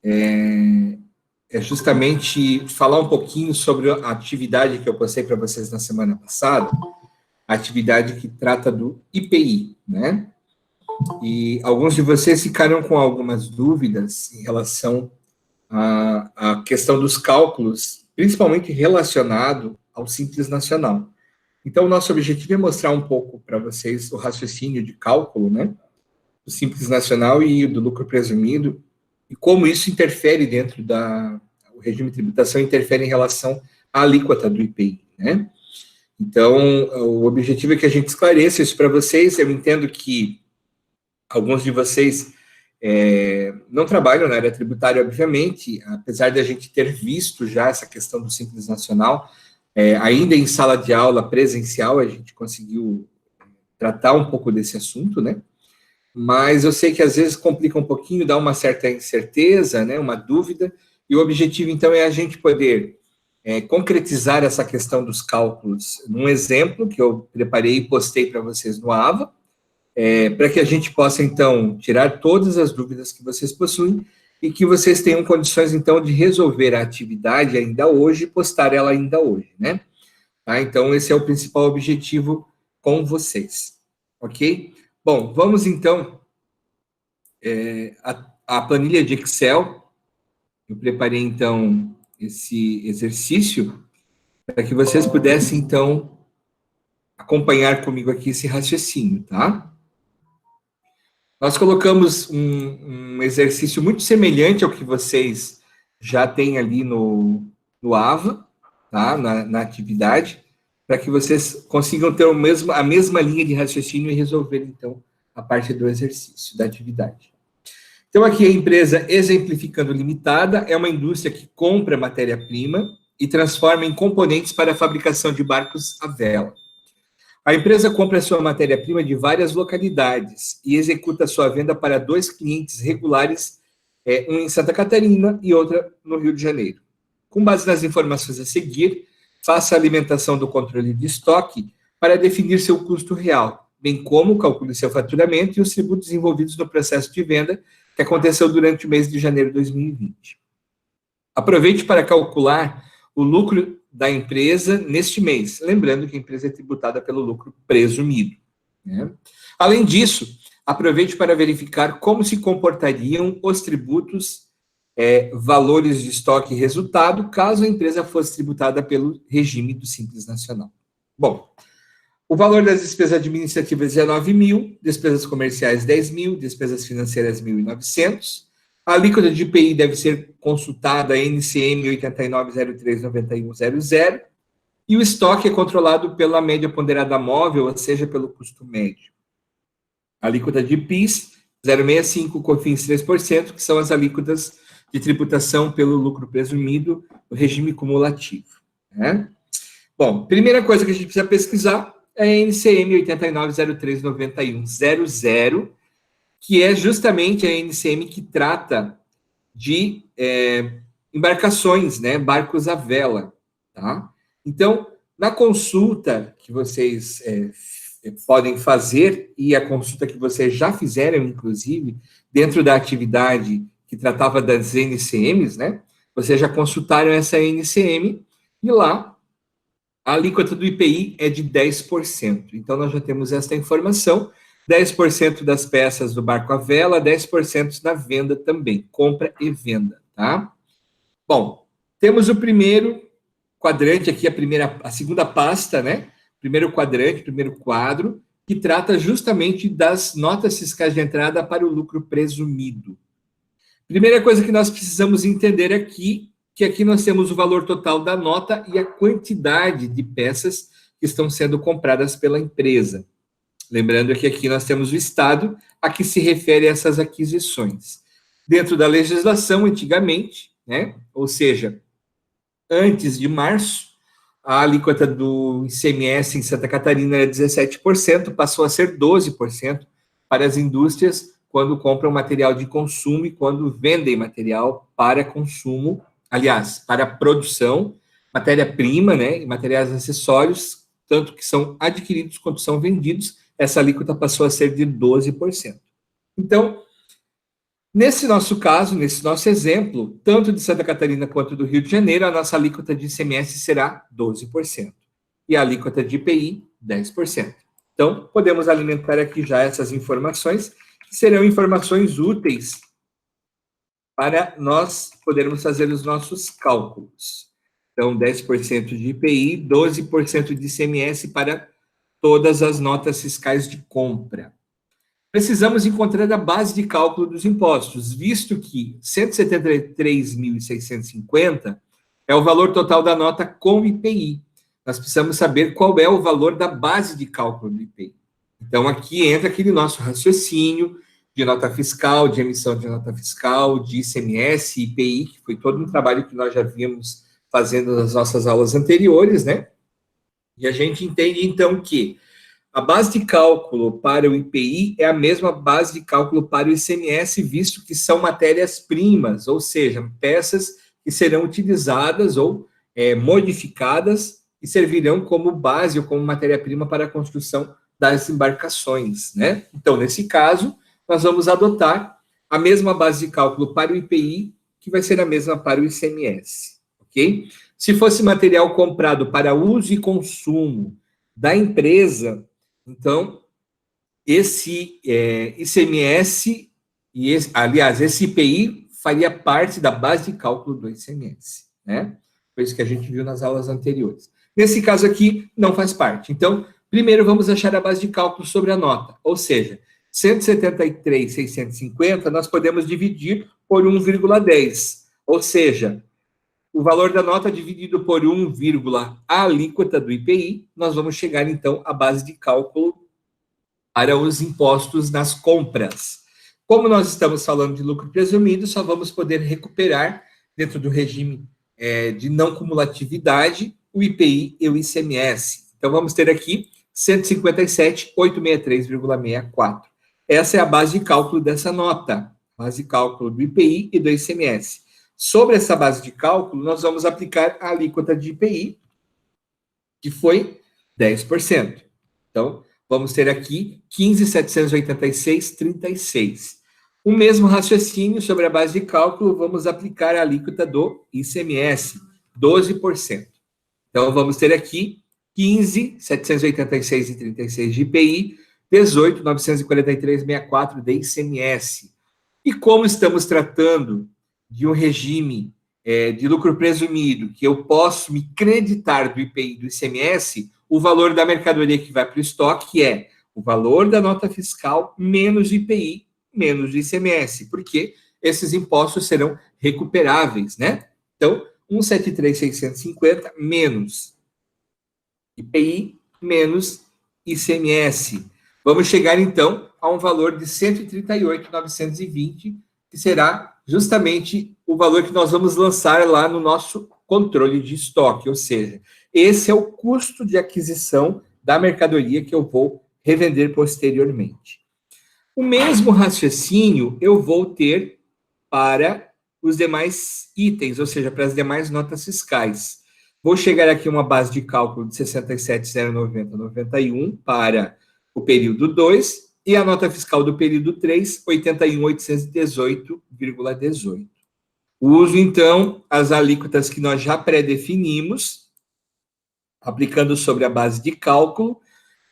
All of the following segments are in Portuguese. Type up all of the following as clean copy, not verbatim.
é justamente falar um pouquinho sobre a atividade que eu passei para vocês na semana passada, a atividade que trata do IPI, né? E alguns de vocês ficaram com algumas dúvidas em relação à questão dos cálculos, principalmente relacionado ao Simples Nacional. Então, o nosso objetivo é mostrar um pouco para vocês o raciocínio de cálculo, né? Do Simples Nacional e do lucro presumido, e como isso interfere dentro o regime de tributação interfere em relação à alíquota do IPI, né? Então, o objetivo é que a gente esclareça isso para vocês. Eu entendo que alguns de vocês não trabalham na área tributária, obviamente, apesar de a gente ter visto já essa questão do Simples Nacional, ainda em sala de aula presencial, a gente conseguiu tratar um pouco desse assunto, né? Mas eu sei que às vezes complica um pouquinho, dá uma certa incerteza, né, uma dúvida, e o objetivo, então, é a gente poder concretizar essa questão dos cálculos num exemplo que eu preparei e postei para vocês no AVA, para que a gente possa, então, tirar todas as dúvidas que vocês possuem e que vocês tenham condições, então, de resolver a atividade ainda hoje e postar ela ainda hoje, né? Tá? Então, esse é o principal objetivo com vocês, ok? Bom, vamos então a planilha de Excel. Eu preparei então esse exercício para que vocês pudessem então acompanhar comigo aqui esse raciocínio, tá? Nós colocamos um exercício muito semelhante ao que vocês já têm ali no AVA, tá? Na atividade, para que vocês consigam ter a mesma linha de raciocínio e resolver então a parte do exercício, da atividade. Então, aqui a empresa Exemplificando Limitada é uma indústria que compra matéria-prima e transforma em componentes para a fabricação de barcos à vela. A empresa compra sua matéria-prima de várias localidades e executa sua venda para 2 clientes regulares, um em Santa Catarina e outra no Rio de Janeiro. Com base nas informações a seguir, faça a alimentação do controle de estoque para definir seu custo real, bem como calcule seu faturamento e os tributos envolvidos no processo de venda que aconteceu durante o mês de janeiro de 2020. Aproveite para calcular o lucro da empresa neste mês, lembrando que a empresa é tributada pelo lucro presumido, né? Além disso, aproveite para verificar como se comportariam os tributos, valores de estoque e resultado, caso a empresa fosse tributada pelo regime do Simples Nacional. Bom, o valor das despesas administrativas é 9 mil, despesas comerciais 10 mil, despesas financeiras 1.900. A alíquota de IPI deve ser consultada a NCM 89039100 e o estoque é controlado pela média ponderada móvel, ou seja, pelo custo médio. A alíquota de PIS 0,65, COFINS 3%, que são as alíquotas de tributação pelo lucro presumido, o regime cumulativo, né? Bom, primeira coisa que a gente precisa pesquisar é a NCM 89039100, que é justamente a NCM que trata de embarcações, né, barcos à vela, tá? Então, na consulta que vocês podem fazer, e a consulta que vocês já fizeram, inclusive, dentro da atividade que tratava das NCMs, né, vocês já consultaram essa NCM, e lá a alíquota do IPI é de 10%. Então, nós já temos esta informação, 10% das peças do barco à vela, 10% na venda também, compra e venda, tá? Bom, temos o primeiro quadrante aqui, a segunda pasta, né? Primeiro quadrante, primeiro quadro, que trata justamente das notas fiscais de entrada para o lucro presumido. Primeira coisa que nós precisamos entender aqui, que aqui nós temos o valor total da nota e a quantidade de peças que estão sendo compradas pela empresa. Lembrando que aqui nós temos o Estado a que se refere a essas aquisições. Dentro da legislação, antigamente, né, ou seja, antes de março, a alíquota do ICMS em Santa Catarina era 17%, passou a ser 12% para as indústrias quando compram material de consumo e quando vendem material para consumo, aliás, para produção, matéria-prima, né, e materiais acessórios, tanto que são adquiridos quanto são vendidos, essa alíquota passou a ser de 12%. Então, Nesse nosso caso, nesse nosso exemplo, tanto de Santa Catarina quanto do Rio de Janeiro, a nossa alíquota de ICMS será 12%. E a alíquota de IPI, 10%. Então, podemos alimentar aqui já essas informações, que serão informações úteis para nós podermos fazer os nossos cálculos. Então, 10% de IPI, 12% de ICMS para todas as notas fiscais de compra. Precisamos encontrar a base de cálculo dos impostos, visto que 173.650 é o valor total da nota com IPI. Nós precisamos saber qual é o valor da base de cálculo do IPI. Então, aqui entra aquele nosso raciocínio de nota fiscal, de emissão de nota fiscal, de ICMS, IPI, que foi todo um trabalho que nós já vimos fazendo nas nossas aulas anteriores, né? E a gente entende, então, que a base de cálculo para o IPI é a mesma base de cálculo para o ICMS, visto que são matérias-primas, ou seja, peças que serão utilizadas ou modificadas e servirão como base ou como matéria-prima para a construção das embarcações, né? Então, nesse caso, nós vamos adotar a mesma base de cálculo para o IPI, que vai ser a mesma para o ICMS, ok? Se fosse material comprado para uso e consumo da empresa, então, esse ICMS, esse IPI faria parte da base de cálculo do ICMS, né? Foi isso que a gente viu nas aulas anteriores. Nesse caso aqui, não faz parte. Então, primeiro vamos achar a base de cálculo sobre a nota, ou seja, 173.650 nós podemos dividir por 1,10, ou seja, o valor da nota dividido por 1, a alíquota do IPI, nós vamos chegar, então, à base de cálculo para os impostos nas compras. Como nós estamos falando de lucro presumido, só vamos poder recuperar, dentro do regime de não cumulatividade, o IPI e o ICMS. Então, vamos ter aqui 157.863,64. Essa é a base de cálculo dessa nota, base de cálculo do IPI e do ICMS. Sobre essa base de cálculo, nós vamos aplicar a alíquota de IPI, que foi 10%. Então, vamos ter aqui 15.786,36. O mesmo raciocínio sobre a base de cálculo, vamos aplicar a alíquota do ICMS, 12%. Então, vamos ter aqui 15.786,36 de IPI, 18.943,64 de ICMS. E como estamos tratando de um regime de lucro presumido, que eu posso me creditar do IPI e do ICMS, o valor da mercadoria que vai para o estoque é o valor da nota fiscal menos o IPI, menos o ICMS, porque esses impostos serão recuperáveis, né? Então, 173.650 menos IPI menos ICMS. Vamos chegar, então, a um valor de 138.920, que será justamente o valor que nós vamos lançar lá no nosso controle de estoque, ou seja, esse é o custo de aquisição da mercadoria que eu vou revender posteriormente. O mesmo raciocínio eu vou ter para os demais itens, ou seja, para as demais notas fiscais. Vou chegar aqui a uma base de cálculo de 67.090,91 para o período 2 e a nota fiscal do período 3, 81.818,18. Uso, então, as alíquotas que nós já pré-definimos, aplicando sobre a base de cálculo.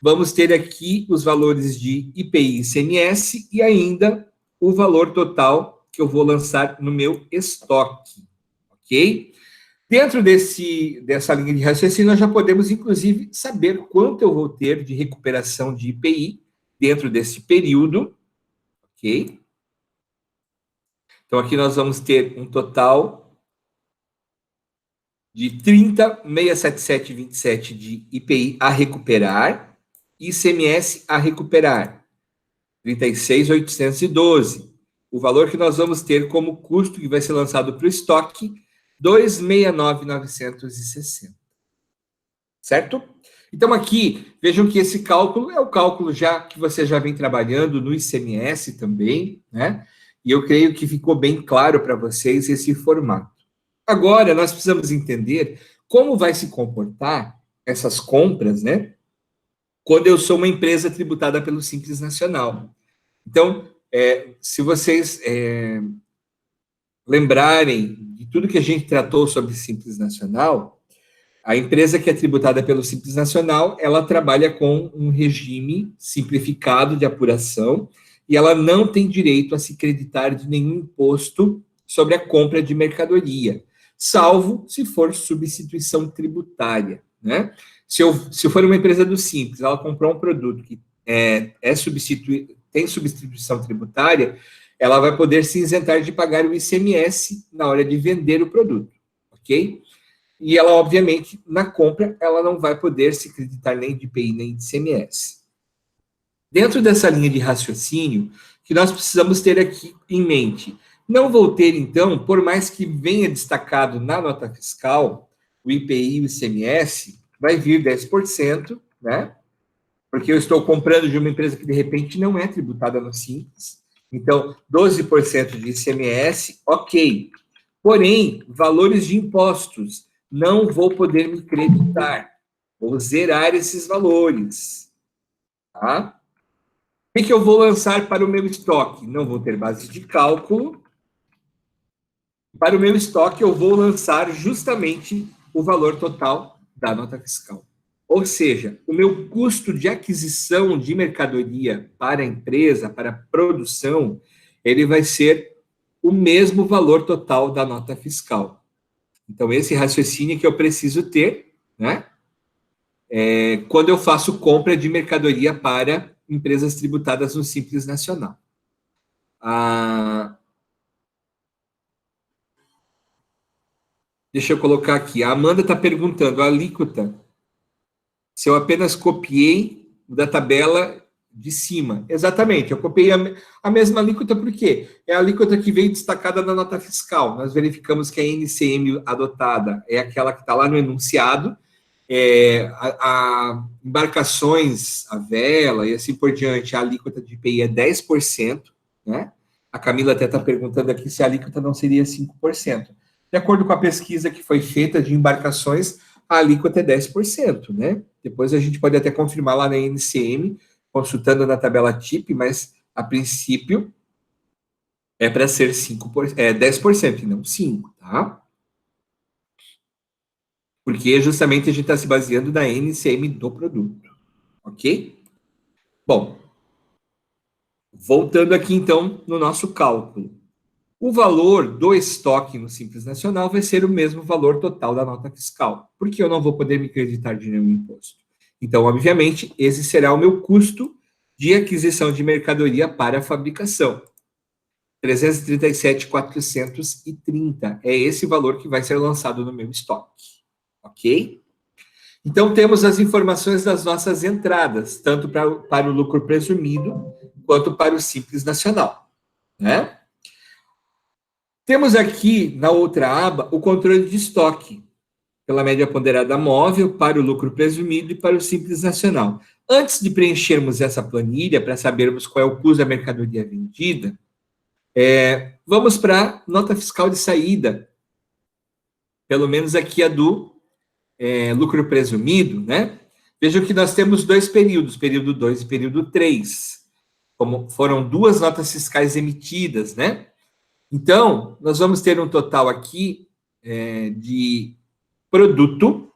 Vamos ter aqui os valores de IPI e ICMS e ainda o valor total que eu vou lançar no meu estoque, ok? Dentro dessa linha de raciocínio, nós já podemos, inclusive, saber quanto eu vou ter de recuperação de IPI dentro desse período, ok? Então, aqui nós vamos ter um total de 30.677,27 de IPI a recuperar, ICMS a recuperar, 36.812. O valor que nós vamos ter como custo que vai ser lançado para o estoque, 269.960. Certo? Então, aqui, vejam que esse cálculo é o cálculo já que você já vem trabalhando no ICMS também, né? E eu creio que ficou bem claro para vocês esse formato. Agora, nós precisamos entender como vai se comportar essas compras, né? Quando eu sou uma empresa tributada pelo Simples Nacional. Então, Se vocês lembrarem de tudo que a gente tratou sobre Simples Nacional, a empresa que é tributada pelo Simples Nacional, ela trabalha com um regime simplificado de apuração e ela não tem direito a se creditar de nenhum imposto sobre a compra de mercadoria, salvo se for substituição tributária, né? Se for uma empresa do Simples, ela comprou um produto que tem substituição tributária, ela vai poder se isentar de pagar o ICMS na hora de vender o produto, ok? E ela, obviamente, na compra, ela não vai poder se creditar nem de IPI nem de ICMS. Dentro dessa linha de raciocínio, que nós precisamos ter aqui em mente, não vou ter, então, por mais que venha destacado na nota fiscal, o IPI e o ICMS, vai vir 10%, né? Porque eu estou comprando de uma empresa que, de repente, não é tributada no Simples. Então, 12% de ICMS, ok. Porém, valores de impostos, não vou poder me creditar. Vou zerar esses valores. Tá? O que eu vou lançar para o meu estoque? Não vou ter base de cálculo. Para o meu estoque, eu vou lançar justamente o valor total da nota fiscal. Ou seja, o meu custo de aquisição de mercadoria para a empresa, para a produção, ele vai ser o mesmo valor total da nota fiscal. Então, esse raciocínio que eu preciso ter, né? Quando eu faço compra de mercadoria para empresas tributadas no Simples Nacional. Deixa eu colocar aqui. A Amanda está perguntando, a alíquota, se eu apenas copiei da tabela de cima. Exatamente, eu copiei a mesma alíquota, por quê? É a alíquota que veio destacada na nota fiscal. Nós verificamos que a NCM adotada é aquela que está lá no enunciado, a embarcações, a vela e assim por diante, a alíquota de IPI é 10%, né? A Camila até está perguntando aqui se a alíquota não seria 5%. De acordo com a pesquisa que foi feita de embarcações, a alíquota é 10%, né? Depois a gente pode até confirmar lá na NCM, consultando na tabela TIP, mas a princípio é para ser 10% e não 5%, tá? Porque justamente a gente está se baseando na NCM do produto, ok? Bom, voltando aqui então no nosso cálculo. O valor do estoque no Simples Nacional vai ser o mesmo valor total da nota fiscal, porque eu não vou poder me creditar de nenhum imposto. Então, obviamente, esse será o meu custo de aquisição de mercadoria para a fabricação. 337.430 é esse valor que vai ser lançado no meu estoque, ok? Então, temos as informações das nossas entradas, tanto para o lucro presumido, quanto para o Simples Nacional, né? Temos aqui, na outra aba, o controle de estoque, pela média ponderada móvel, para o lucro presumido e para o Simples Nacional. Antes de preenchermos essa planilha, para sabermos qual é o custo da mercadoria vendida, vamos para a nota fiscal de saída, pelo menos aqui a do lucro presumido, né? Vejam que nós temos dois períodos, período 2 e período 3, como foram duas notas fiscais emitidas, né? Então, nós vamos ter um total aqui de produto,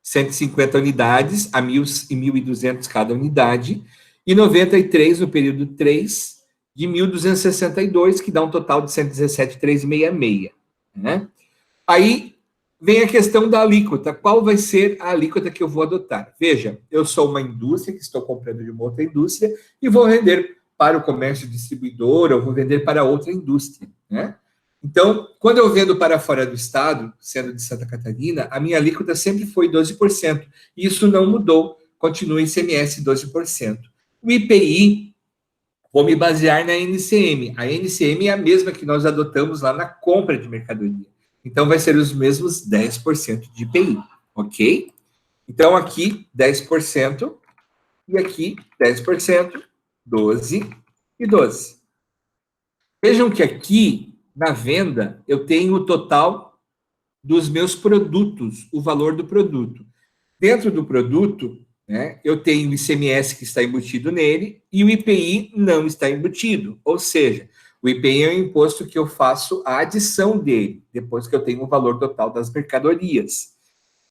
150 unidades, a 1.200 cada unidade, e 93 no período 3, de 1.262, que dá um total de 117.366, né? Aí vem a questão da alíquota. Qual vai ser a alíquota que eu vou adotar? Veja, eu sou uma indústria que estou comprando de uma outra indústria e vou vender para o comércio distribuidor, ou vou vender para outra indústria, né? Então, quando eu vendo para fora do estado, sendo de Santa Catarina, a minha alíquota sempre foi 12%. Isso não mudou, continua em ICMS 12%. O IPI, vou me basear na NCM. A NCM é a mesma que nós adotamos lá na compra de mercadoria. Então, vai ser os mesmos 10% de IPI, ok? Então, aqui, 10%, e aqui, 10%, 12 e 12. Vejam que aqui, na venda, eu tenho o total dos meus produtos, o valor do produto. Dentro do produto, né? Eu tenho o ICMS que está embutido nele e o IPI não está embutido. Ou seja, o IPI é um imposto que eu faço a adição dele, depois que eu tenho o valor total das mercadorias.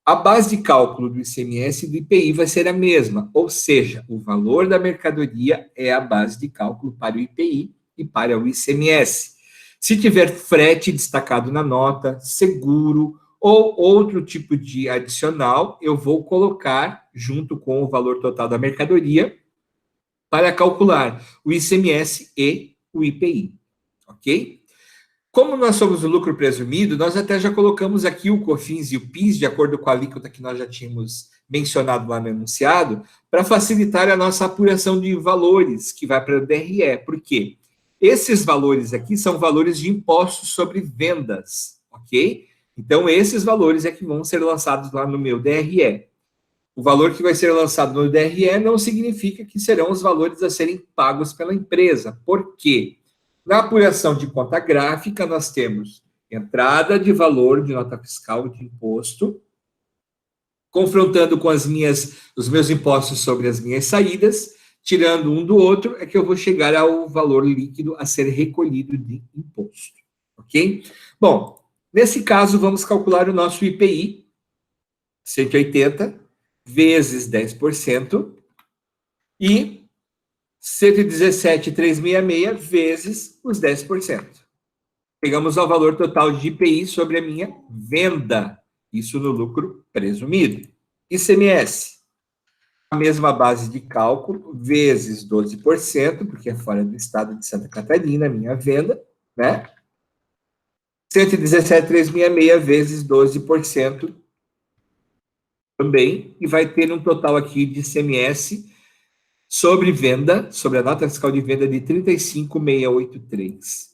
A base de cálculo do ICMS e do IPI vai ser a mesma, ou seja, o valor da mercadoria é a base de cálculo para o IPI e para o ICMS. Se tiver frete destacado na nota, seguro ou outro tipo de adicional, eu vou colocar junto com o valor total da mercadoria para calcular o ICMS e o IPI, ok? Como nós somos o lucro presumido, nós até já colocamos aqui o COFINS e o PIS, de acordo com a alíquota que nós já tínhamos mencionado lá no enunciado, para facilitar a nossa apuração de valores que vai para o DRE. Por quê? Esses valores aqui são valores de impostos sobre vendas, ok? Então, esses valores é que vão ser lançados lá no meu DRE. O valor que vai ser lançado no DRE não significa que serão os valores a serem pagos pela empresa. Por quê? Na apuração de conta gráfica, nós temos entrada de valor de nota fiscal de imposto, confrontando com os meus impostos sobre as minhas saídas, tirando um do outro, é que eu vou chegar ao valor líquido a ser recolhido de imposto. Ok? Bom, nesse caso, vamos calcular o nosso IPI, 180 vezes 10%, e 117.366 vezes os 10%. Pegamos o valor total de IPI sobre a minha venda. Isso no lucro presumido. ICMS. A mesma base de cálculo, vezes 12%, porque é fora do estado de Santa Catarina, a minha venda, né? 117.366 vezes 12% também, e vai ter um total aqui de ICMS sobre venda, sobre a nota fiscal de venda de 35.683.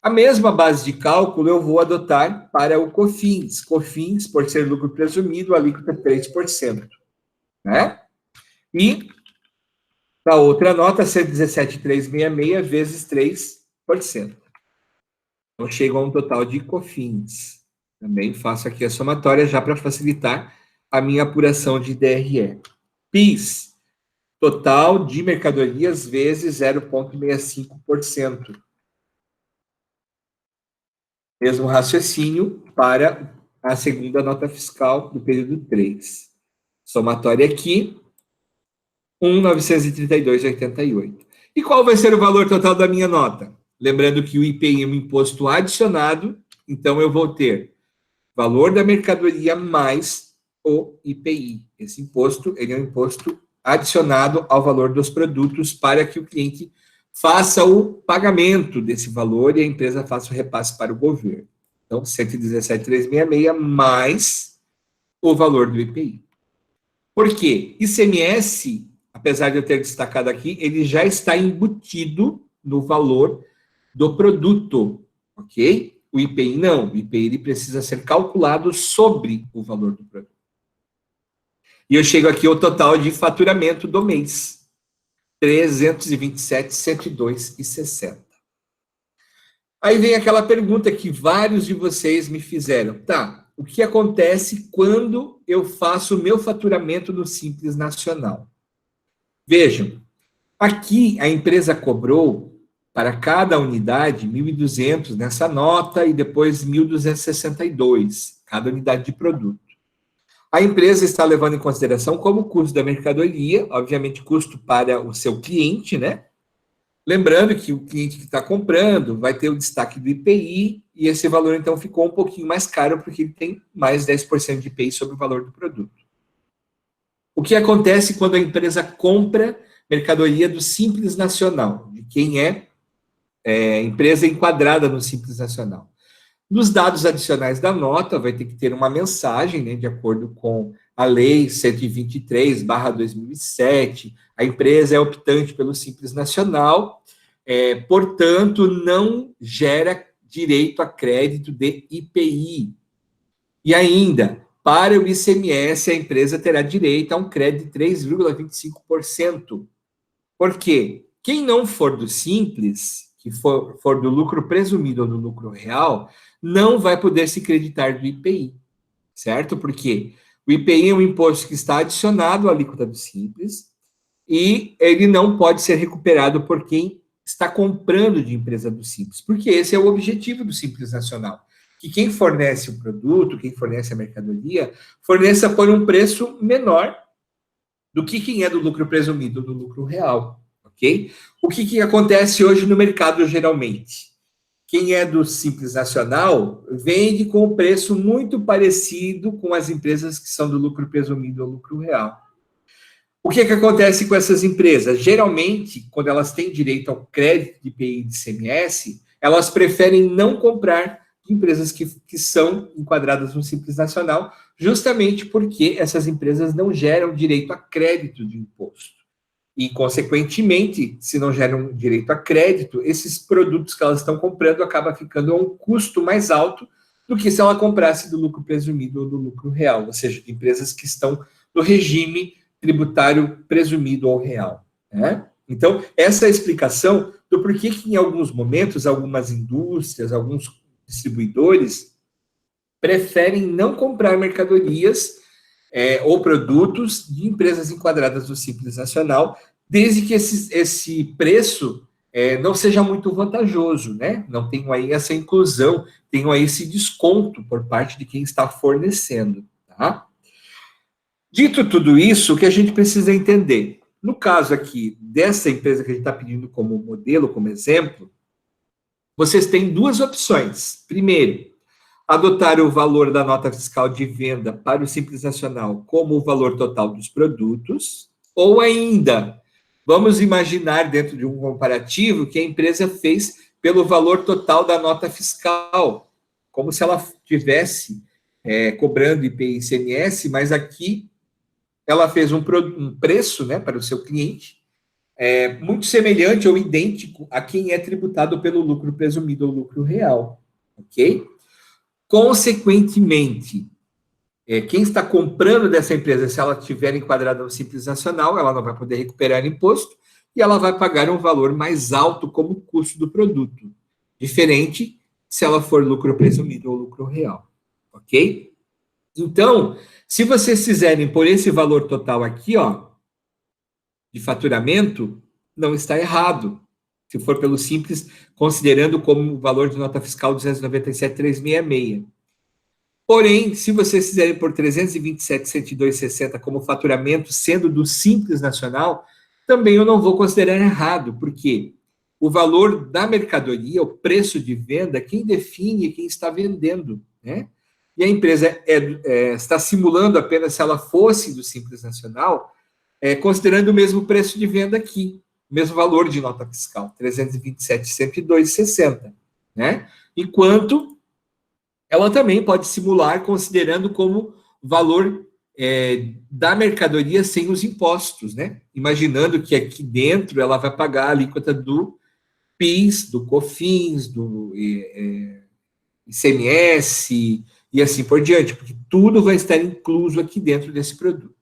A mesma base de cálculo eu vou adotar para o COFINS. COFINS, por ser lucro presumido, a alíquota é 3%. Né? E na outra nota, 117.366 vezes 3%. Então, chego a um total de COFINS. Também faço aqui a somatória já para facilitar a minha apuração de DRE. PIS. Total de mercadorias vezes 0,65%. Mesmo raciocínio para a segunda nota fiscal do período 3. Somatória aqui, 1.932,88. E qual vai ser o valor total da minha nota? Lembrando que o IPI é um imposto adicionado, então eu vou ter valor da mercadoria mais o IPI. Esse imposto, ele é um imposto adicionado ao valor dos produtos para que o cliente faça o pagamento desse valor e a empresa faça o repasse para o governo. Então, 117.366 mais o valor do IPI. Por quê? ICMS, apesar de eu ter destacado aqui, ele já está embutido no valor do produto, ok? O IPI não. O IPI ele precisa ser calculado sobre o valor do produto. E eu chego aqui ao total de faturamento do mês. 327.102,60. Aí vem aquela pergunta que vários de vocês me fizeram. Tá, o que acontece quando eu faço o meu faturamento no Simples Nacional? Vejam, aqui a empresa cobrou para cada unidade 1.200 nessa nota e depois 1.262, cada unidade de produto. A empresa está levando em consideração como custo da mercadoria, obviamente custo para o seu cliente, né? Lembrando que o cliente que está comprando vai ter o destaque do IPI e esse valor, então, ficou um pouquinho mais caro porque ele tem mais 10% de IPI sobre o valor do produto. O que acontece quando a empresa compra mercadoria do Simples Nacional, de quem é empresa enquadrada no Simples Nacional? Nos dados adicionais da nota, vai ter que ter uma mensagem, né, de acordo com a Lei 123/2007, a empresa é optante pelo Simples Nacional, portanto, não gera direito a crédito de IPI. E ainda, para o ICMS, a empresa terá direito a um crédito de 3,25%. Por quê? Quem não for do Simples, que for do lucro presumido ou do lucro real, não vai poder se creditar do IPI, certo? Porque O IPI é um imposto que está adicionado à alíquota do Simples e ele não pode ser recuperado por quem está comprando de empresa do Simples, porque esse é o objetivo do Simples Nacional, que quem fornece o produto, quem fornece a mercadoria, forneça por um preço menor do que quem é do lucro presumido, do lucro real, ok? O que acontece hoje no mercado, geralmente? Quem é do Simples Nacional vende com um preço muito parecido com as empresas que são do lucro presumido ou lucro real. O que acontece com essas empresas? Geralmente, quando elas têm direito ao crédito de IPI e de ICMS, elas preferem não comprar de empresas que são enquadradas no Simples Nacional, justamente porque essas empresas não geram direito a crédito de imposto. E, consequentemente, se não geram direito a crédito, esses produtos que elas estão comprando acabam ficando a um custo mais alto do que se ela comprasse do lucro presumido ou do lucro real, ou seja, de empresas que estão no regime tributário presumido ou real. Né? Então, essa é a explicação do porquê que, em alguns momentos, algumas indústrias, alguns distribuidores preferem não comprar mercadorias ou produtos de empresas enquadradas no Simples Nacional, desde que esse preço não seja muito vantajoso, né? Não tenham aí essa inclusão, tenham aí esse desconto por parte de quem está fornecendo, tá? Dito tudo isso, o que a gente precisa entender? No caso aqui dessa empresa que a gente está pedindo como modelo, como exemplo, vocês têm duas opções. Primeiro, adotar o valor da nota fiscal de venda para o Simples Nacional como o valor total dos produtos, ou ainda, vamos imaginar dentro de um comparativo que a empresa fez pelo valor total da nota fiscal, como se ela tivesse cobrando IPI e ICMS, mas aqui ela fez um preço, né, para o seu cliente muito semelhante ou idêntico a quem é tributado pelo lucro presumido ou lucro real, ok? Consequentemente, quem está comprando dessa empresa, se ela estiver enquadrada no Simples Nacional, ela não vai poder recuperar imposto e ela vai pagar um valor mais alto como custo do produto, diferente se ela for lucro presumido ou lucro real, ok? Então, se vocês fizerem por esse valor total aqui, ó, de faturamento, não está errado. Se for pelo Simples, considerando como valor de nota fiscal 297.366. Porém, se vocês fizerem por 327.102,60 como faturamento, sendo do Simples Nacional, também eu não vou considerar errado, porque o valor da mercadoria, o preço de venda, quem define é quem está vendendo, né? E a empresa está simulando apenas se ela fosse do Simples Nacional, considerando o mesmo preço de venda aqui, o mesmo valor de nota fiscal, 327.102,60, né? Enquanto ela também pode simular considerando como valor da mercadoria sem os impostos, né? Imaginando que aqui dentro ela vai pagar a alíquota do PIS, do COFINS, do ICMS e assim por diante, porque tudo vai estar incluso aqui dentro desse produto.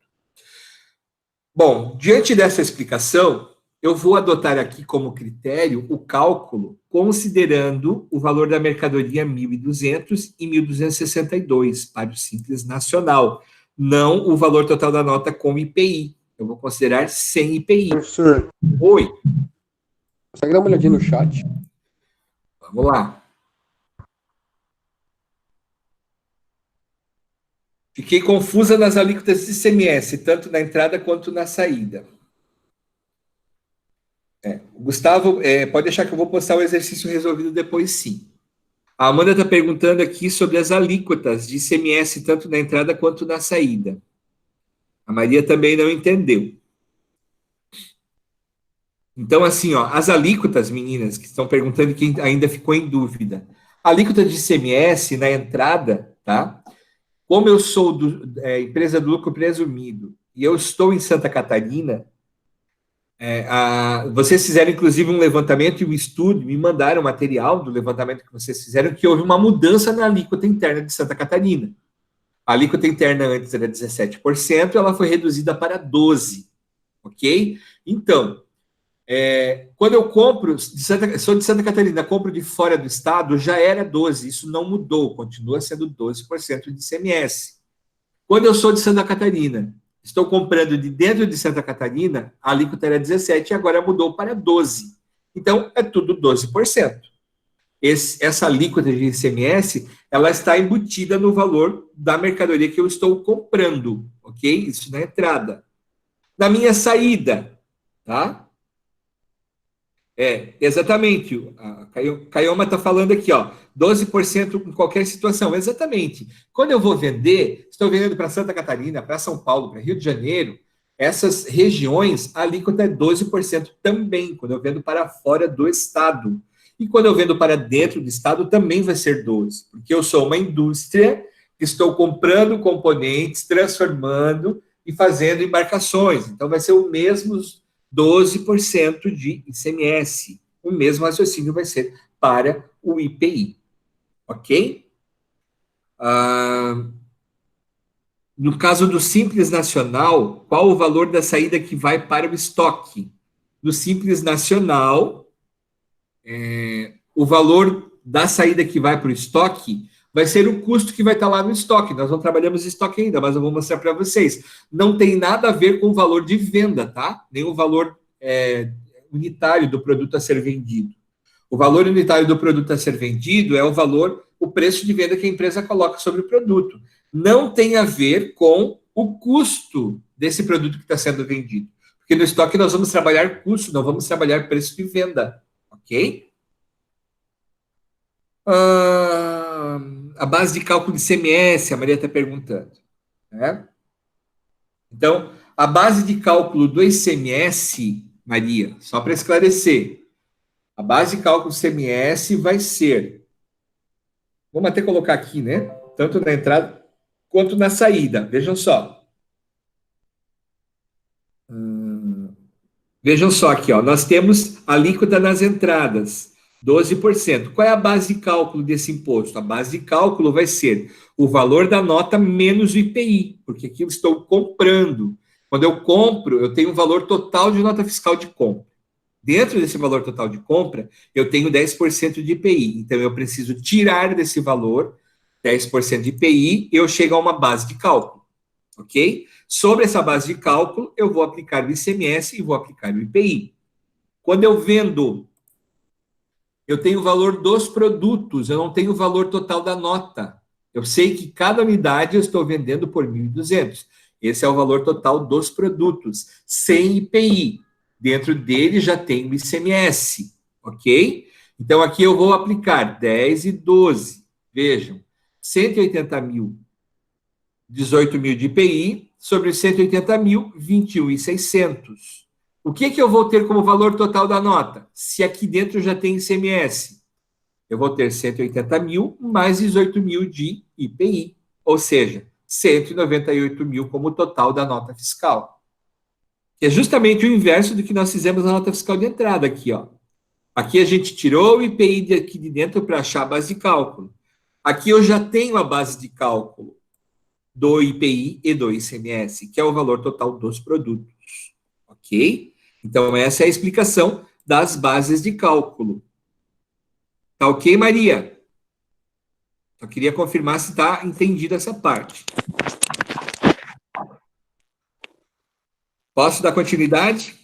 Bom, diante dessa explicação, eu vou adotar aqui como critério o cálculo considerando o valor da mercadoria 1.200 e 1.262 para o Simples Nacional, não o valor total da nota com IPI. Eu vou considerar sem IPI. Professor, Oi. consegue dar uma olhadinha no chat? Vamos lá. Fiquei confusa nas alíquotas de ICMS, tanto na entrada quanto na saída. Gustavo, pode deixar que eu vou postar o exercício resolvido depois, sim. A Amanda está perguntando aqui sobre as alíquotas de ICMS, tanto na entrada quanto na saída. A Maria também não entendeu. Então, assim, ó, as alíquotas, meninas, que estão perguntando, quem ainda ficou em dúvida. A alíquota de ICMS na entrada, tá? Como eu sou empresa do lucro presumido e eu estou em Santa Catarina, vocês fizeram, inclusive, um levantamento e um estudo, me mandaram o material do levantamento que vocês fizeram, que houve uma mudança na alíquota interna de Santa Catarina. A alíquota interna antes era 17%, ela foi reduzida para 12%, ok? Então, quando eu compro, sou de Santa Catarina, compro de fora do estado, já era 12%, isso não mudou, continua sendo 12% de ICMS. Quando eu sou de Santa Catarina, estou comprando de dentro de Santa Catarina, a alíquota era 17% e agora mudou para 12%. Então, é tudo 12%. Essa alíquota de ICMS, ela está embutida no valor da mercadoria que eu estou comprando, ok? Isso na entrada. Na minha saída, tá? Exatamente. A Caioma está falando aqui, ó, 12% em qualquer situação. Exatamente. Quando eu vou vender, estou vendendo para Santa Catarina, para São Paulo, para Rio de Janeiro, essas regiões, a alíquota é 12% também, quando eu vendo para fora do estado. E quando eu vendo para dentro do estado, também vai ser 12%, porque eu sou uma indústria que estou comprando componentes, transformando e fazendo embarcações. Então, vai ser o mesmo 12% de ICMS. O mesmo raciocínio vai ser para o IPI. Ok? No caso do Simples Nacional, qual o valor da saída que vai para o estoque? No Simples Nacional, o valor da saída que vai para o estoque vai ser o custo que vai estar lá no estoque. Nós não trabalhamos estoque ainda, mas eu vou mostrar para vocês. Não tem nada a ver com o valor de venda, tá? Nem o valor unitário do produto a ser vendido. O valor unitário do produto a ser vendido é o preço de venda que a empresa coloca sobre o produto. Não tem a ver com o custo desse produto que está sendo vendido. Porque no estoque nós vamos trabalhar custo, não vamos trabalhar preço de venda. Ok? A base de cálculo de ICMS, a Maria está perguntando. Né? Então, a base de cálculo do ICMS, Maria, só para esclarecer, a base de cálculo do ICMS vai ser, vamos até colocar aqui, né? Tanto na entrada quanto na saída. Vejam só. Vejam só aqui, ó, nós temos a alíquota nas entradas, 12%. Qual é a base de cálculo desse imposto? A base de cálculo vai ser o valor da nota menos o IPI, porque aqui eu estou comprando. Quando eu compro, eu tenho um valor total de nota fiscal de compra. Dentro desse valor total de compra, eu tenho 10% de IPI. Então, eu preciso tirar desse valor 10% de IPI, eu chego a uma base de cálculo, ok? Sobre essa base de cálculo, eu vou aplicar o ICMS e vou aplicar o IPI. Quando eu vendo, eu tenho o valor dos produtos, eu não tenho o valor total da nota. Eu sei que cada unidade eu estou vendendo por 1.200. Esse é o valor total dos produtos, sem IPI. Dentro dele já tem o ICMS, ok? Então, aqui eu vou aplicar 10 e 12. Vejam, 180 mil, 18 mil de IPI, sobre 180 mil, 21.600. O que eu vou ter como valor total da nota? Se aqui dentro já tem ICMS, eu vou ter 180 mil mais 18 mil de IPI, ou seja, 198 mil como total da nota fiscal. Que é justamente o inverso do que nós fizemos na nota fiscal de entrada aqui, ó. Aqui a gente tirou o IPI daqui de dentro para achar a base de cálculo. Aqui eu já tenho a base de cálculo do IPI e do ICMS, que é o valor total dos produtos. Ok? Então, essa é a explicação das bases de cálculo. Tá ok, Maria? Só queria confirmar se está entendida essa parte. Posso dar continuidade?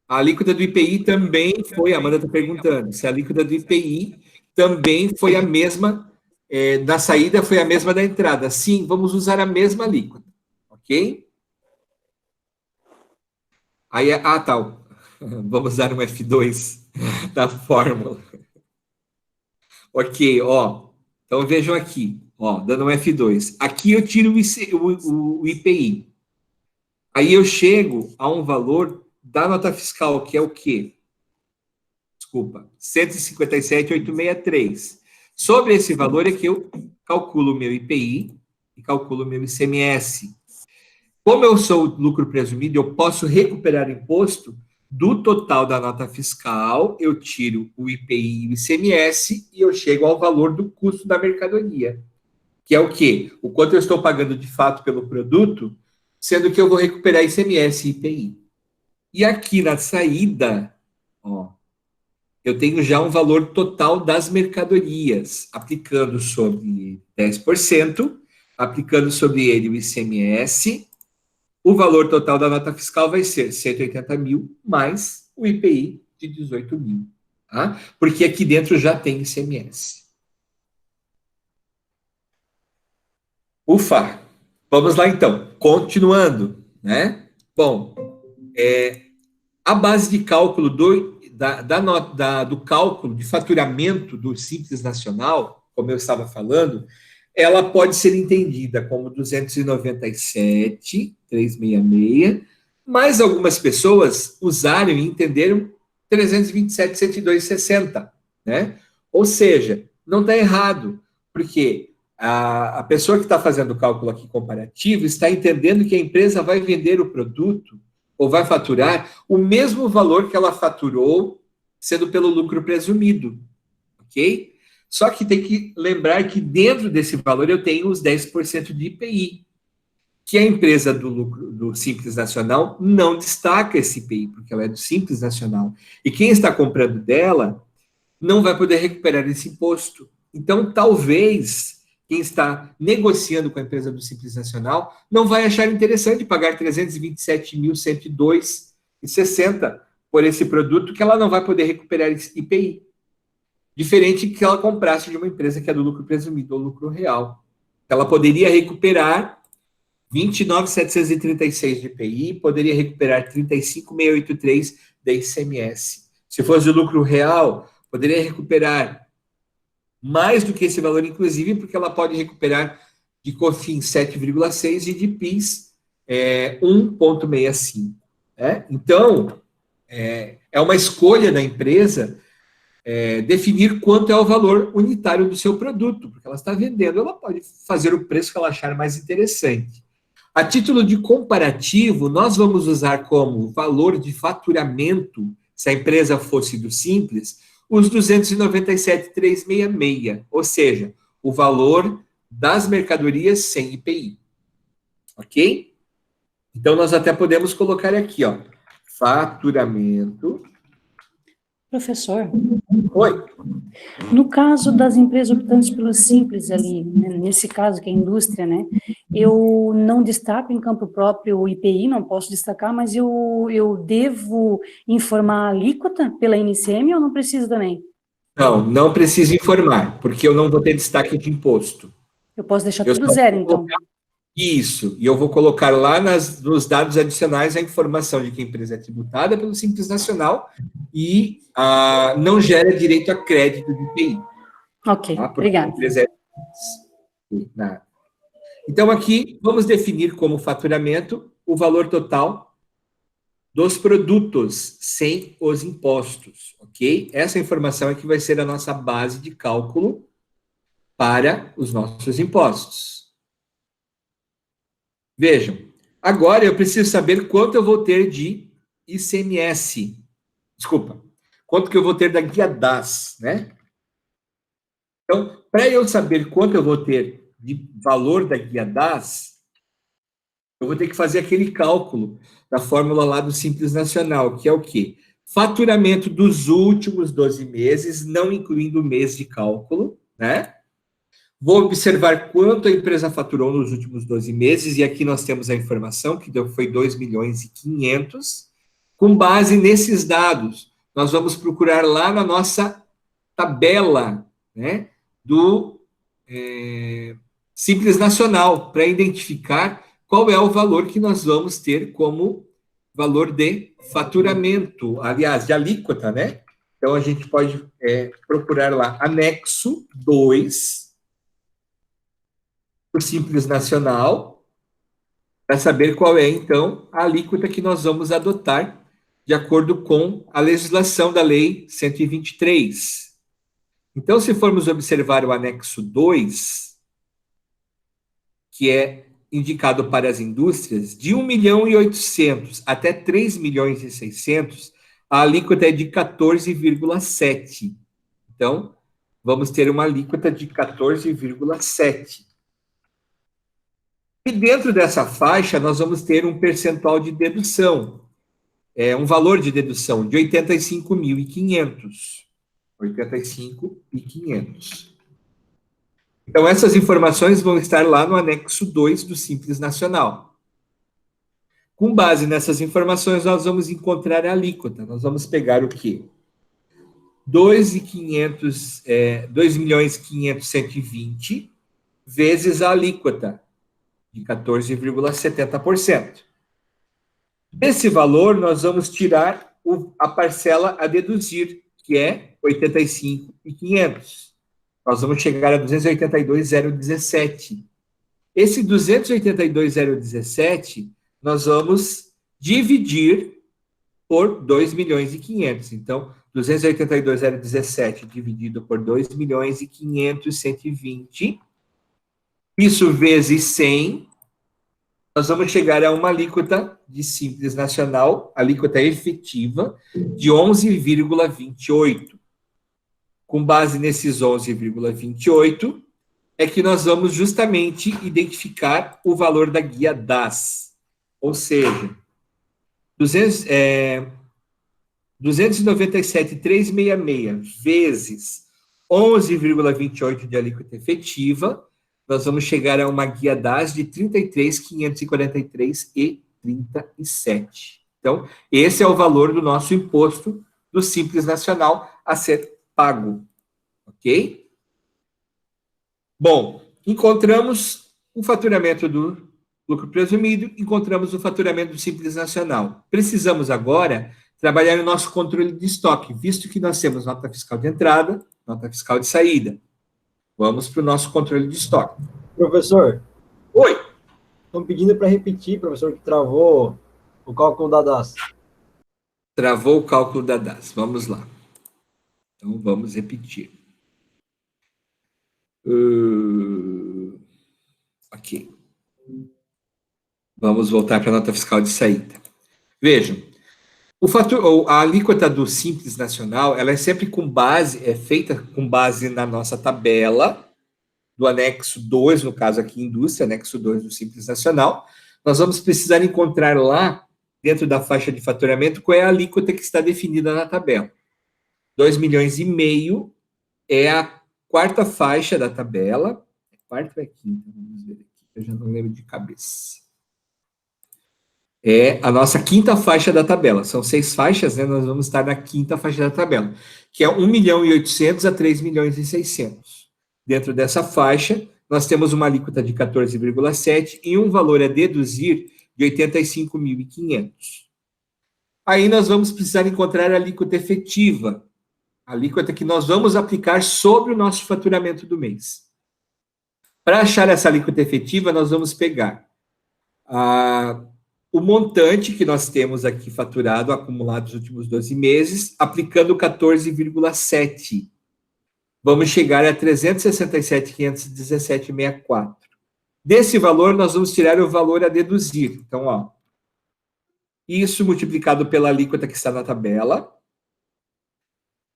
A alíquota do IPI também foi, a Amanda está perguntando, se a alíquota do IPI também foi a mesma, da saída foi a mesma da entrada. Sim, vamos usar a mesma alíquota, ok? Aí, tá, vamos usar um F2 da fórmula. Ok, ó, então vejam aqui, ó, dando um F2. Aqui eu tiro o IPI. Aí eu chego a um valor da nota fiscal, que é o quê? Desculpa, 157.863. Sobre esse valor é que eu calculo o meu IPI e calculo o meu ICMS. Como eu sou lucro presumido, eu posso recuperar imposto do total da nota fiscal, eu tiro o IPI e o ICMS e eu chego ao valor do custo da mercadoria. Que é o quê? O quanto eu estou pagando de fato pelo produto, sendo que eu vou recuperar ICMS e IPI. E aqui na saída, ó, eu tenho já um valor total das mercadorias, aplicando sobre 10%, aplicando sobre ele o ICMS, o valor total da nota fiscal vai ser 180 mil mais o IPI de 18 mil. Tá? Porque aqui dentro já tem ICMS. Ufa! Vamos lá então. Continuando, né? Bom, a base de cálculo do cálculo de faturamento do Simples Nacional, como eu estava falando, ela pode ser entendida como 297.366, mas algumas pessoas usaram e entenderam 327.102,60, né? Ou seja, não está errado, porque a pessoa que está fazendo o cálculo aqui comparativo está entendendo que a empresa vai vender o produto ou vai faturar o mesmo valor que ela faturou, sendo pelo lucro presumido, ok? Só que tem que lembrar que dentro desse valor eu tenho os 10% de IPI, que a empresa do Simples Nacional não destaca esse IPI, porque ela é do Simples Nacional. E quem está comprando dela não vai poder recuperar esse imposto. Então, talvez quem está negociando com a empresa do Simples Nacional não vai achar interessante pagar 327.102,60 por esse produto, que ela não vai poder recuperar esse IPI. Diferente que ela comprasse de uma empresa que é do lucro presumido ou lucro real. Ela poderia recuperar 29.736 de IPI, poderia recuperar 35.683 de ICMS. Se fosse do lucro real, poderia recuperar mais do que esse valor, inclusive, porque ela pode recuperar de COFINS 7,6 e de PIS 1,65. Né? Então, é uma escolha da empresa definir quanto é o valor unitário do seu produto, porque ela está vendendo, ela pode fazer o preço que ela achar mais interessante. A título de comparativo, nós vamos usar como valor de faturamento, se a empresa fosse do Simples, os 297.366, ou seja, o valor das mercadorias sem IPI. Ok? Então, nós até podemos colocar aqui, ó, faturamento. Professor, Oi. no caso das empresas optantes pelo Simples ali, né, nesse caso que é a indústria, né, eu não destaco em campo próprio o IPI, não posso destacar, mas eu devo informar a alíquota pela NCM ou não preciso também? Não, não precisa informar, porque eu não vou ter destaque de imposto. Eu posso deixar Eu tudo só zero, vou então? colocar isso, e eu vou colocar lá nos dados adicionais a informação de que a empresa é tributada pelo Simples Nacional e não gera direito a crédito de IPI. Ok, Tá? Porque a obrigada. empresa é... Nada. Então, aqui, vamos definir como faturamento o valor total dos produtos sem os impostos, ok? Essa informação é que vai ser a nossa base de cálculo para os nossos impostos. Vejam, agora eu preciso saber quanto eu vou ter de ICMS. Desculpa, quanto que eu vou ter da Guia DAS, né? Então, para eu saber quanto eu vou ter de valor da Guia DAS, eu vou ter que fazer aquele cálculo da fórmula lá do Simples Nacional, que é o quê? Faturamento dos últimos 12 meses, não incluindo o mês de cálculo, né? Vou observar quanto a empresa faturou nos últimos 12 meses, e aqui nós temos a informação, que foi 2.500.000. Com base nesses dados, nós vamos procurar lá na nossa tabela, né, do Simples Nacional, para identificar qual é o valor que nós vamos ter como valor de faturamento, aliás, de alíquota, né? Então, a gente pode procurar lá, anexo 2, o Simples Nacional, para saber qual é, então, a alíquota que nós vamos adotar de acordo com a legislação da Lei 123. Então, se formos observar o anexo 2, que é indicado para as indústrias, de 1.800.000 até 3.600.000, a alíquota é de 14,7. Então, vamos ter uma alíquota de 14,7. E dentro dessa faixa, nós vamos ter um percentual de dedução, um valor de dedução de 85.500. 85.500. Então, essas informações vão estar lá no anexo 2 do Simples Nacional. Com base nessas informações, nós vamos encontrar a alíquota. Nós vamos pegar o quê? 2.500.120 vezes a alíquota de 14,70%. Desse valor, nós vamos tirar a parcela a deduzir, que é 85.500. Nós vamos chegar a 282.017. Esse 282.017, nós vamos dividir por 2.500.000. Então, 282.017 dividido por 2.500.120, isso vezes 100, nós vamos chegar a uma alíquota de Simples Nacional, alíquota efetiva, de 11,28. Com base nesses 11,28, é que nós vamos justamente identificar o valor da guia DAS. Ou seja, 297.366 vezes 11,28 de alíquota efetiva, nós vamos chegar a uma guia DAS de 33.543,37. Então, esse é o valor do nosso imposto do Simples Nacional a ser pago. Ok? Bom, encontramos o faturamento do lucro presumido, encontramos o faturamento do Simples Nacional. Precisamos agora trabalhar o nosso controle de estoque, visto que nós temos nota fiscal de entrada, nota fiscal de saída. Vamos para o nosso controle de estoque. Professor. Oi. Estão pedindo para repetir, professor, que travou o cálculo da DAS. Travou o cálculo da DAS. Vamos lá. Então, vamos repetir. Ok. Vamos voltar para a nota fiscal de saída. Vejam, a alíquota do Simples Nacional, ela é sempre feita com base na nossa tabela do anexo 2, no caso aqui, indústria, anexo 2 do Simples Nacional. Nós vamos precisar encontrar lá, dentro da faixa de faturamento, qual é a alíquota que está definida na tabela. 2,5 milhões é a quarta faixa da tabela. É quarta ou é quinta? Vamos ver aqui, eu já não lembro de cabeça. É a nossa quinta faixa da tabela. São 6 faixas, né? Nós vamos estar na quinta faixa da tabela, que é 1.800.000 a 3.600.000. Dentro dessa faixa, nós temos uma alíquota de 14,7 e um valor a deduzir de 85.500. Aí nós vamos precisar encontrar a alíquota efetiva, a alíquota que nós vamos aplicar sobre o nosso faturamento do mês. Para achar essa alíquota efetiva, nós vamos pegar o montante que nós temos aqui faturado, acumulado nos últimos 12 meses, aplicando 14,7. Vamos chegar a 367.517,64. Desse valor, nós vamos tirar o valor a deduzir. Então, ó, isso multiplicado pela alíquota que está na tabela,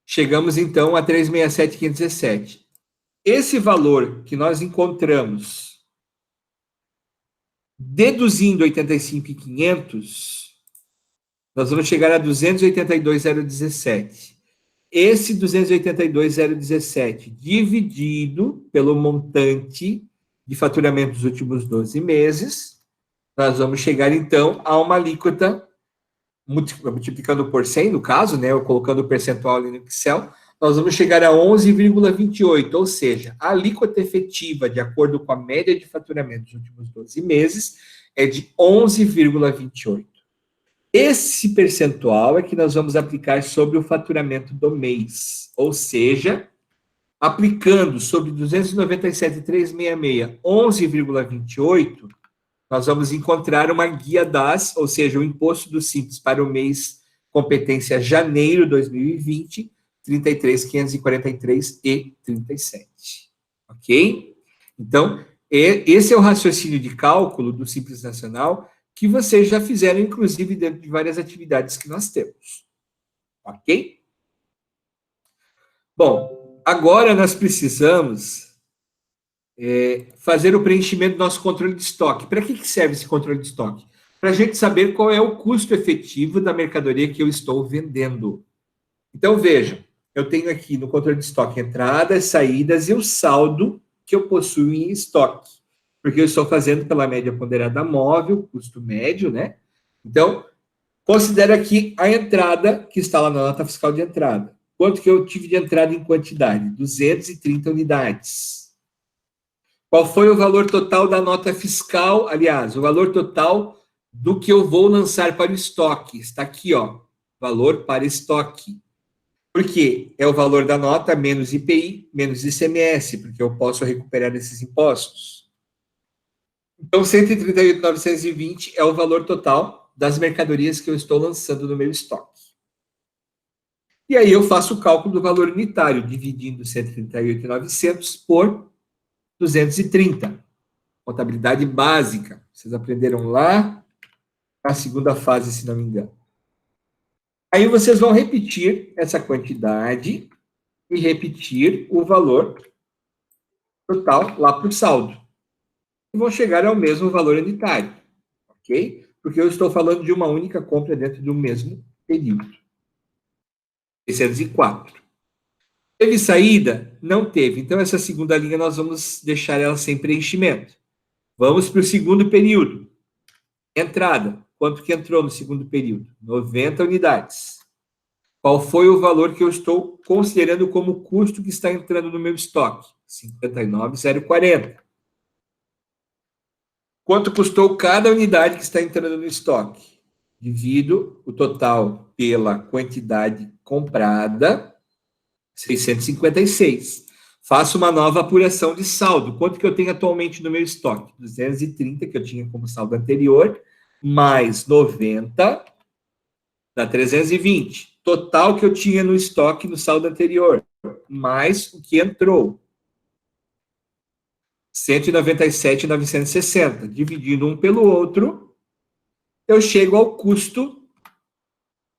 chegamos, então, a 367.517. Esse valor que nós encontramos deduzindo 85.500, nós vamos chegar a 282.017. Esse 282.017 dividido pelo montante de faturamento dos últimos 12 meses, nós vamos chegar, então, a uma alíquota, multiplicando por 100, no caso, né, ou colocando o percentual ali no Excel, nós vamos chegar a 11,28, ou seja, a alíquota efetiva, de acordo com a média de faturamento dos últimos 12 meses, é de 11,28. Esse percentual é que nós vamos aplicar sobre o faturamento do mês, ou seja, aplicando sobre 297.366, 11,28, nós vamos encontrar uma guia DAS, ou seja, o imposto do Simples para o mês competência janeiro de 2020, 33.543,37. Ok? Então, esse é o raciocínio de cálculo do Simples Nacional que vocês já fizeram, inclusive, dentro de várias atividades que nós temos. Ok? Bom, agora nós precisamos fazer o preenchimento do nosso controle de estoque. Para que serve esse controle de estoque? Para a gente saber qual é o custo efetivo da mercadoria que eu estou vendendo. Então, vejam, eu tenho aqui no controle de estoque entradas, saídas e o saldo que eu possuo em estoque, porque eu estou fazendo pela média ponderada móvel, custo médio, né? Então, considere aqui a entrada que está lá na nota fiscal de entrada. Quanto que eu tive de entrada em quantidade? 230 unidades. Qual foi o valor total da nota fiscal? Aliás, o valor total do que eu vou lançar para o estoque. Está aqui, ó, valor para estoque. Por quê? É o valor da nota menos IPI, menos ICMS, porque eu posso recuperar esses impostos. Então, 138.920 é o valor total das mercadorias que eu estou lançando no meu estoque. E aí eu faço o cálculo do valor unitário, dividindo 138.900 por 230. Contabilidade básica. Vocês aprenderam lá na segunda fase, se não me engano. Aí vocês vão repetir essa quantidade e repetir o valor total lá para o saldo. E vão chegar ao mesmo valor unitário, ok? Porque eu estou falando de uma única compra dentro do mesmo período. 604. Teve saída? Não teve. Então, essa segunda linha nós vamos deixar ela sem preenchimento. Vamos para o segundo período. Entrada. Quanto que entrou no segundo período? 90 unidades. Qual foi o valor que eu estou considerando como custo que está entrando no meu estoque? 59.040. Quanto custou cada unidade que está entrando no estoque? Divido o total pela quantidade comprada, 656. Faço uma nova apuração de saldo. Quanto que eu tenho atualmente no meu estoque? 230, que eu tinha como saldo anterior, mais 90, dá 320. Total que eu tinha no estoque no saldo anterior, mais o que entrou. 197.960. Dividindo um pelo outro, eu chego ao custo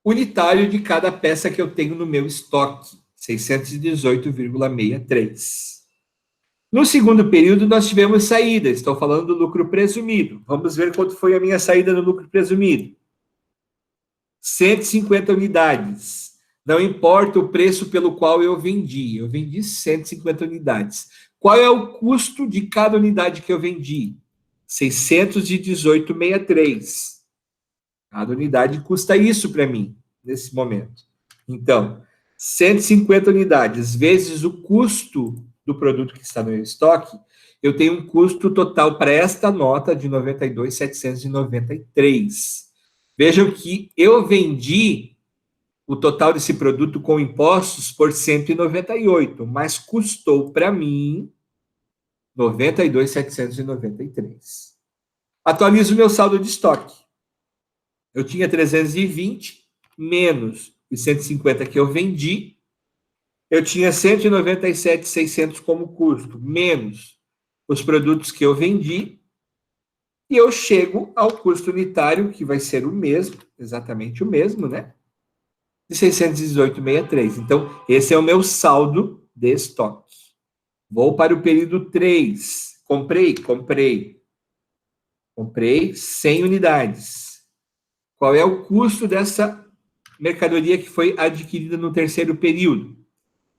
unitário de cada peça que eu tenho no meu estoque, 618,63. No segundo período, nós tivemos saída. Estou falando do lucro presumido. Vamos ver quanto foi a minha saída no lucro presumido. 150 unidades. Não importa o preço pelo qual eu vendi 150 unidades. Qual é o custo de cada unidade que eu vendi? 618,63. Cada unidade custa isso para mim, nesse momento. Então, 150 unidades vezes o custo do produto que está no meu estoque, eu tenho um custo total para esta nota de 92.793. Vejam que eu vendi o total desse produto com impostos por 198, mas custou para mim 92.793. Atualizo o meu saldo de estoque. Eu tinha 320 menos os 150 que eu vendi. Eu tinha 197.600 como custo, menos os produtos que eu vendi. E eu chego ao custo unitário, que vai ser o mesmo, exatamente o mesmo, né? De 618,63. Então, esse é o meu saldo de estoque. Vou para o período 3. Comprei 100 unidades. Qual é o custo dessa mercadoria que foi adquirida no terceiro período?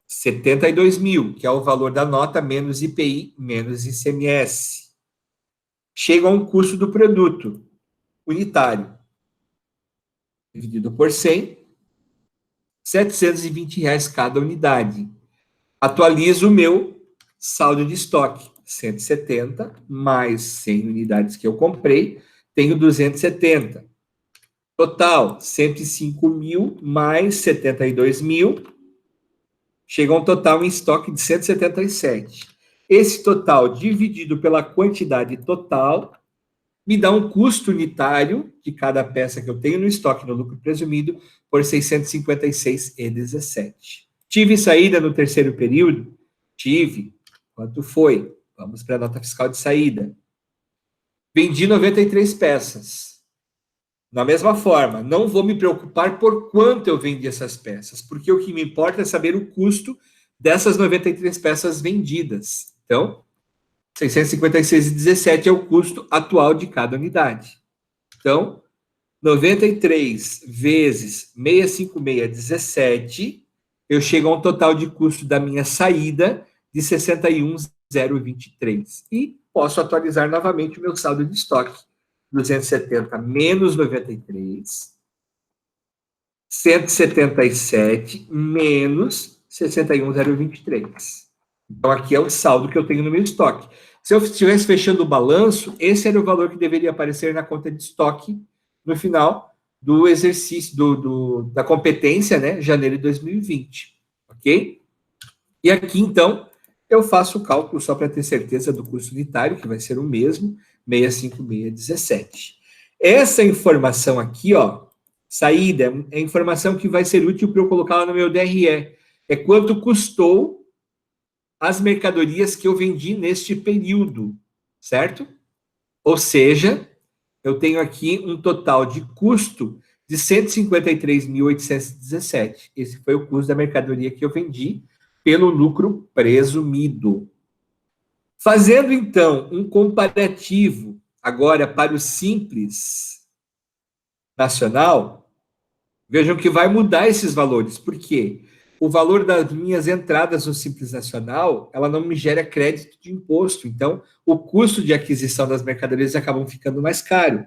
72 mil, que é o valor da nota, menos IPI, menos ICMS. Chega a um custo do produto unitário, dividido por 100, R$ 720 cada unidade. Atualizo o meu saldo de estoque, 170, mais 100 unidades que eu comprei, tenho 270. Total, 105 mil mais 72 mil, chega a um total em estoque de 177. Esse total, dividido pela quantidade total, me dá um custo unitário de cada peça que eu tenho no estoque no lucro presumido por 656,17. Tive saída no terceiro período? Tive. Quanto foi? Vamos para a nota fiscal de saída. Vendi 93 peças. Da mesma forma, não vou me preocupar por quanto eu vendi essas peças, porque o que me importa é saber o custo dessas 93 peças vendidas. Então, 656,17 é o custo atual de cada unidade. Então, 93 vezes 656,17, eu chego a um total de custo da minha saída de 61,000. 0,23. E posso atualizar novamente o meu saldo de estoque. 270 menos 93, 177 menos 61,023. Então, aqui é o saldo que eu tenho no meu estoque. Se eu estivesse fechando o balanço, esse era o valor que deveria aparecer na conta de estoque no final do exercício, da competência, né, janeiro de 2020, ok? E aqui, então, eu faço o cálculo só para ter certeza do custo unitário, que vai ser o mesmo, 65617. Essa informação aqui, ó, saída, é informação que vai ser útil para eu colocar lá no meu DRE. É quanto custou as mercadorias que eu vendi neste período, certo? Ou seja, eu tenho aqui um total de custo de 153.817. Esse foi o custo da mercadoria que eu vendi pelo lucro presumido. Fazendo, então, um comparativo agora para o Simples Nacional, vejam que vai mudar esses valores. Por quê? O valor das minhas entradas no Simples Nacional, ela não me gera crédito de imposto. Então, o custo de aquisição das mercadorias acabam ficando mais caro.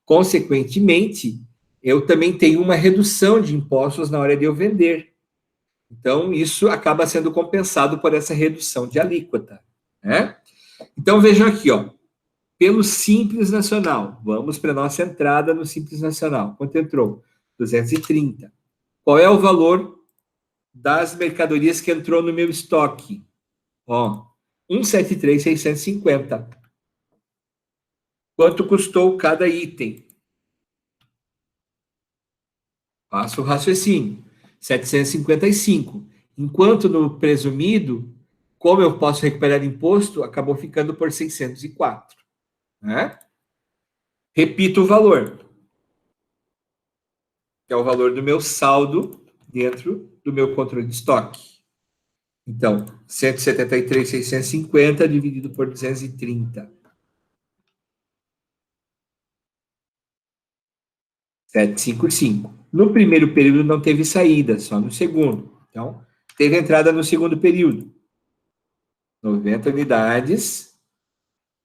Consequentemente, eu também tenho uma redução de impostos na hora de eu vender. Então, isso acaba sendo compensado por essa redução de alíquota, né? Então, vejam aqui, ó, pelo Simples Nacional, vamos para a nossa entrada no Simples Nacional. Quanto entrou? 230. Qual é o valor das mercadorias que entrou no meu estoque? Ó, 173.650. Quanto custou cada item? Faço o raciocínio. 755. Enquanto no presumido, como eu posso recuperar imposto, acabou ficando por 604. Né? Repito o valor, que é o valor do meu saldo dentro do meu controle de estoque. Então, 173.650 dividido por 230. 755. No primeiro período não teve saída, só no segundo. Então, teve entrada no segundo período. 90 unidades.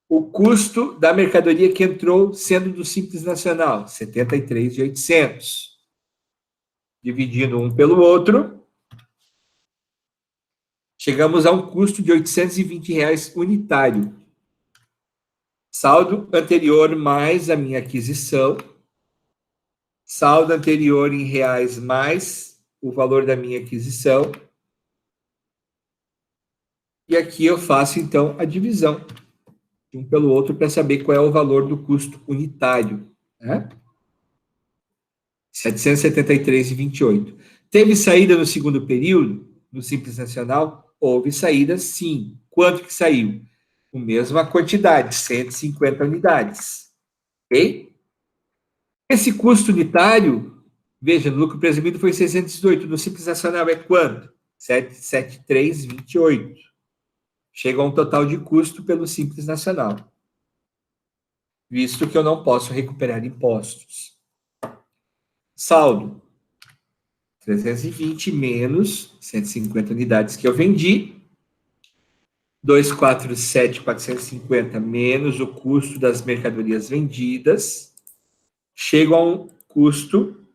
O custo da mercadoria que entrou sendo do Simples Nacional, 73.800. Dividindo um pelo outro, chegamos a um custo de R$ 820 unitário. Saldo anterior mais a minha aquisição. Saldo anterior em reais mais o valor da minha aquisição. E aqui eu faço, então, a divisão de um pelo outro para saber qual é o valor do custo unitário. Né? 773,28. Teve saída no segundo período, no Simples Nacional? Houve saída, sim. Quanto que saiu? A mesma quantidade, 150 unidades. Ok? Esse custo unitário, veja, no lucro presumido foi 618, no Simples Nacional é quanto? 773,28. Chega a um total de custo pelo Simples Nacional. Visto que eu não posso recuperar impostos. Saldo. 320 menos 150 unidades que eu vendi. 247.450 menos o custo das mercadorias vendidas. Chego a um custo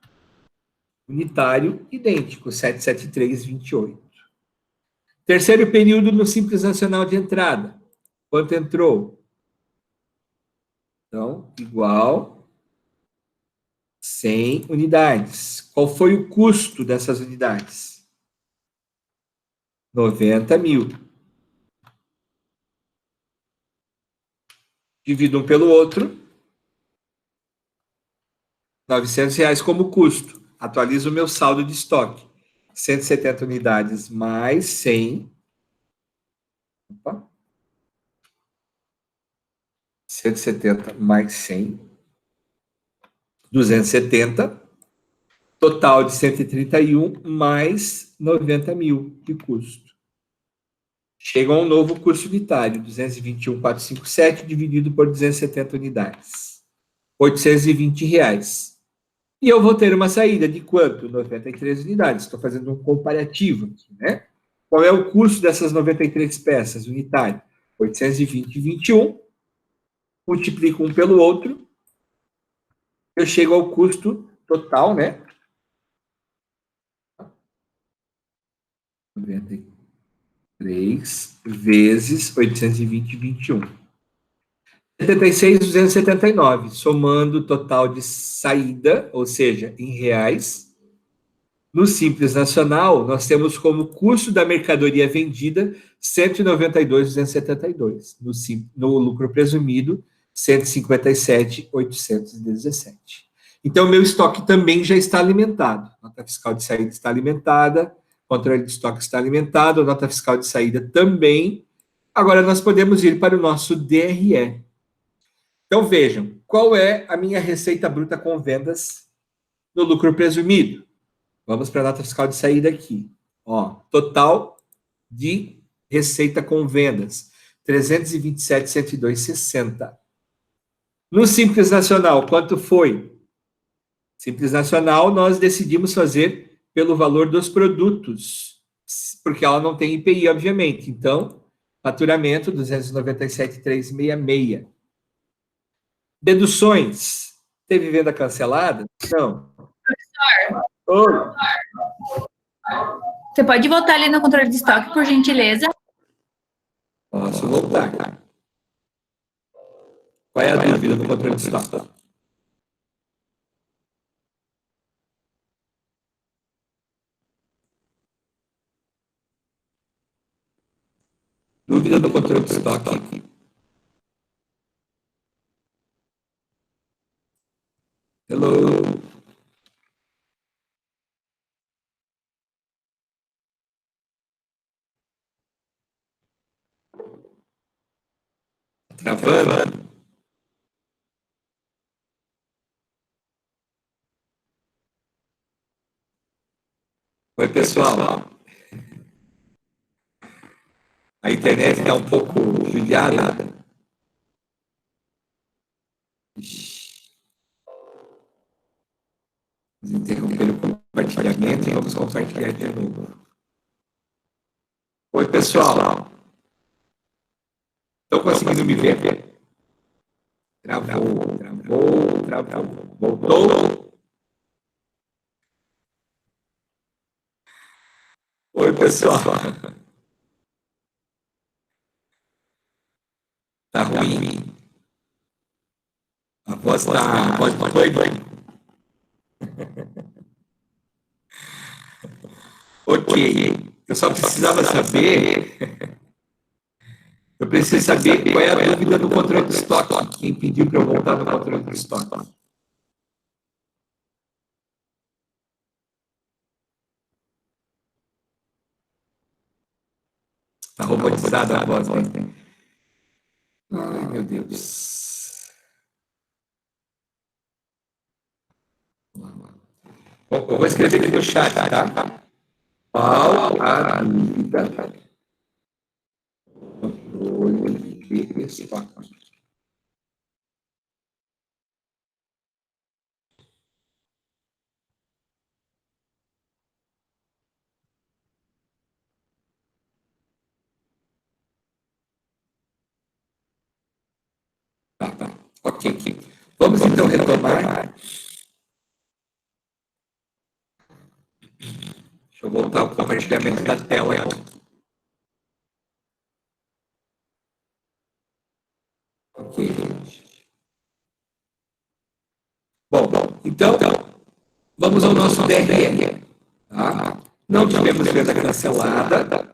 unitário idêntico, 773,28. Terceiro período no Simples Nacional de entrada. Quanto entrou? Então, igual 100 unidades. Qual foi o custo dessas unidades? 90 mil. Divido um pelo outro. R$900 como custo. Atualizo o meu saldo de estoque. 170 unidades mais 100. Opa. 170 mais 100. 270. Total de 131 mais 90 mil de custo. Chega a um novo custo unitário, 221.457 dividido por 270 unidades. R$820. E eu vou ter uma saída de quanto? 93 unidades. Estou fazendo um comparativo aqui, né? Qual é o custo dessas 93 peças unitário? 820,21, multiplico um pelo outro, eu chego ao custo total, né? 93 vezes 820,21. 76,279, somando o total de saída, ou seja, em reais. No Simples Nacional, nós temos como custo da mercadoria vendida 192,272. No lucro presumido, 157,817. Então, meu estoque também já está alimentado. Nota fiscal de saída está alimentada, controle de estoque está alimentado, nota fiscal de saída também. Agora, nós podemos ir para o nosso DRE. Então, vejam, qual é a minha receita bruta com vendas no lucro presumido? Vamos para a nota fiscal de saída aqui. Ó, total de receita com vendas, 327.102,60. No Simples Nacional, quanto foi? Simples Nacional, nós decidimos fazer pelo valor dos produtos, porque ela não tem IPI, obviamente. Então, faturamento, 297.366. Deduções. Teve venda cancelada? Não. Oi. Você pode voltar ali no controle de estoque, por gentileza? Posso voltar. Qual é a dúvida do controle de estoque? Dúvida do controle de estoque? Hello? Travando? Oi, pessoal. A internet está um pouco judiada. Vamos interromper o compartilhamento e vamos compartilhar de novo. Oi, pessoal. Estão conseguindo me ver? Travou. Voltou? Oi, pessoal. Tá ruim. A voz tá... Foi. Ok. Eu só precisava saber... Eu preciso saber qual é a dúvida do controle de estoque. Quem pediu para eu voltar no controle de estoque? Está robotizada a voz, né? Ai, meu Deus. Bom, eu vou escrever aqui no chat, tá? Qual a dúvida? Controle de estoque. Tá. Ok. Vamos então retomar. Deixa eu voltar o compartilhamento da tela. Ok. Bom, então, vamos ao nosso DRE. Tá? Não tivemos venda cancelada.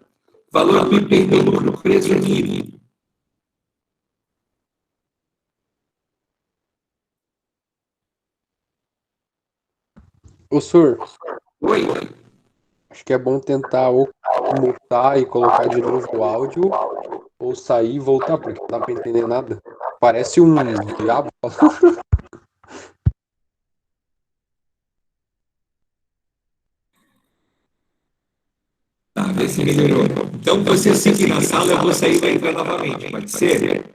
Valor do IPI do lucro presumido. Ô, senhor, Oi. acho que é bom tentar ou mutar e colocar de novo o áudio, ou sair e voltar, porque não dá pra entender nada. Parece um diabo. Tá, vê se melhorou. Então, você fique na sala, eu vou sair e vai entrar novamente. Pode ser?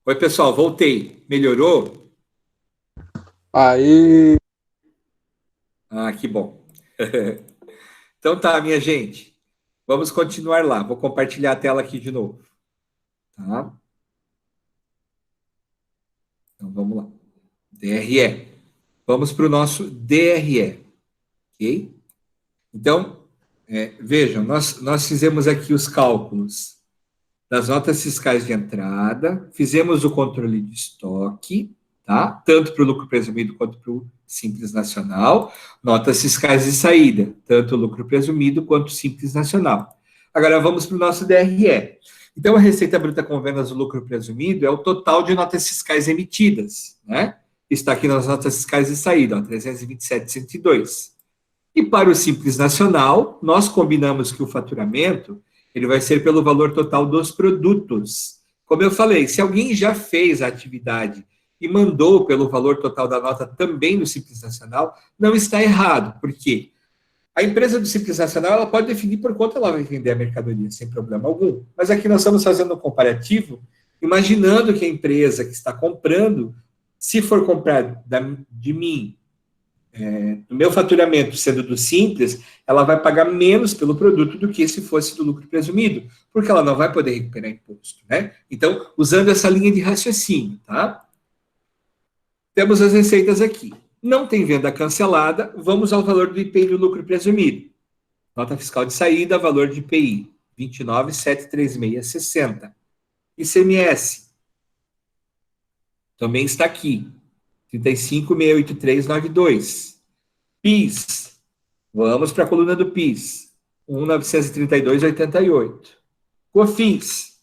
Oi, pessoal, voltei. Melhorou? Aí, Ah, que bom. Então tá, minha gente. Vamos continuar lá. Vou compartilhar a tela aqui de novo. Tá? Então vamos lá. DRE. Vamos para o nosso DRE. Ok? Então, vejam, nós fizemos aqui os cálculos das notas fiscais de entrada, fizemos o controle de estoque, tá? Tanto para o lucro presumido quanto para o Simples Nacional, notas fiscais de saída, tanto o lucro presumido quanto o Simples Nacional. Agora vamos para o nosso DRE. Então, a receita bruta com vendas do lucro presumido é o total de notas fiscais emitidas, né? Está aqui nas notas fiscais de saída, ó, 327.102. E para o Simples Nacional, nós combinamos que o faturamento ele vai ser pelo valor total dos produtos. Como eu falei, se alguém já fez a atividade e mandou pelo valor total da nota também no Simples Nacional, não está errado, porque a empresa do Simples Nacional ela pode definir por quanto ela vai vender a mercadoria, sem problema algum. Mas aqui nós estamos fazendo um comparativo, imaginando que a empresa que está comprando, se for comprar de mim, do meu faturamento sendo do Simples, ela vai pagar menos pelo produto do que se fosse do lucro presumido, porque ela não vai poder recuperar imposto, né? Então, usando essa linha de raciocínio, tá? Temos as receitas aqui. Não tem venda cancelada, vamos ao valor do IPI do lucro presumido. Nota fiscal de saída, valor de IPI, 29.736,60. ICMS, também está aqui, 35.683,92. PIS, vamos para a coluna do PIS, 1.932,88. COFINS,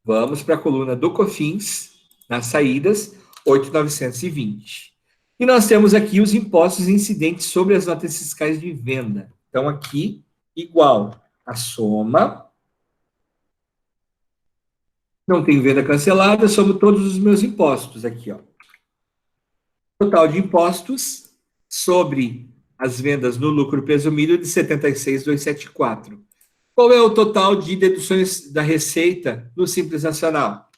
vamos para a coluna do COFINS, nas saídas, 8.920. E nós temos aqui os impostos incidentes sobre as notas fiscais de venda. Então, aqui, igual a soma. Não tem venda cancelada, somo todos os meus impostos aqui, ó. Total de impostos sobre as vendas no lucro presumido de 76.274. Qual é o total de deduções da receita no Simples Nacional?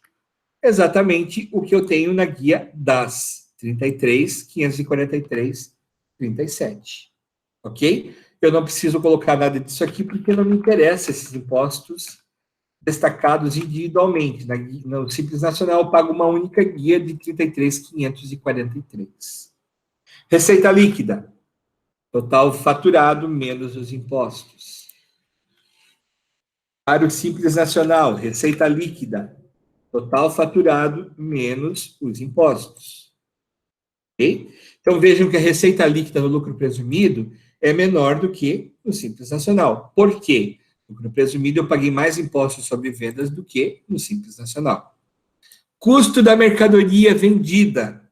Exatamente o que eu tenho na guia das 33.543,37. Ok? Eu não preciso colocar nada disso aqui porque não me interessa esses impostos destacados individualmente. No Simples Nacional, eu pago uma única guia de 33.543. Receita líquida. Total faturado menos os impostos. Para o Simples Nacional, receita líquida. Total faturado menos os impostos. Ok? Então, vejam que a receita líquida no lucro presumido é menor do que no Simples Nacional. Por quê? No lucro presumido, eu paguei mais impostos sobre vendas do que no Simples Nacional. Custo da mercadoria vendida.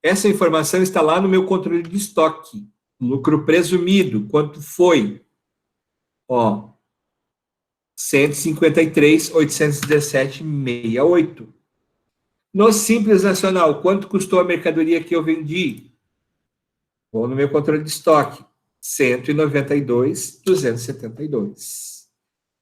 Essa informação está lá no meu controle de estoque. Lucro presumido, quanto foi? Ó, 153.817,68. No Simples Nacional, quanto custou a mercadoria que eu vendi? Vou no meu controle de estoque. 192.272.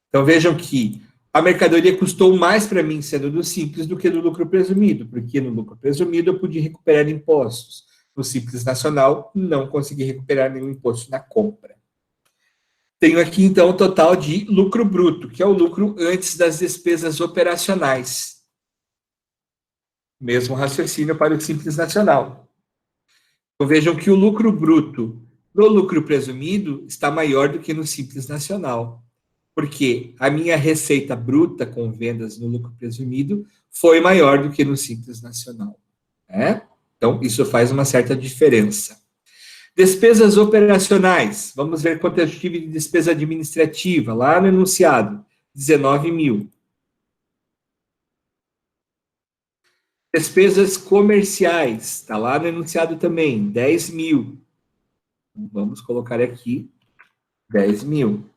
Então, vejam que a mercadoria custou mais para mim sendo do Simples do que no lucro presumido, porque no lucro presumido eu podia recuperar impostos. No Simples Nacional, não consegui recuperar nenhum imposto na compra. Tenho aqui, então, o total de lucro bruto, que é o lucro antes das despesas operacionais. Mesmo raciocínio para o Simples Nacional. Então, vejam que o lucro bruto no lucro presumido está maior do que no Simples Nacional. Porque a minha receita bruta com vendas no lucro presumido foi maior do que no Simples Nacional. Né? Então, isso faz uma certa diferença. Despesas operacionais. Vamos ver quanto eu tive de despesa administrativa, lá no enunciado. 19 mil. Despesas comerciais. Está lá no enunciado também. 10 mil. Vamos colocar aqui 10 mil.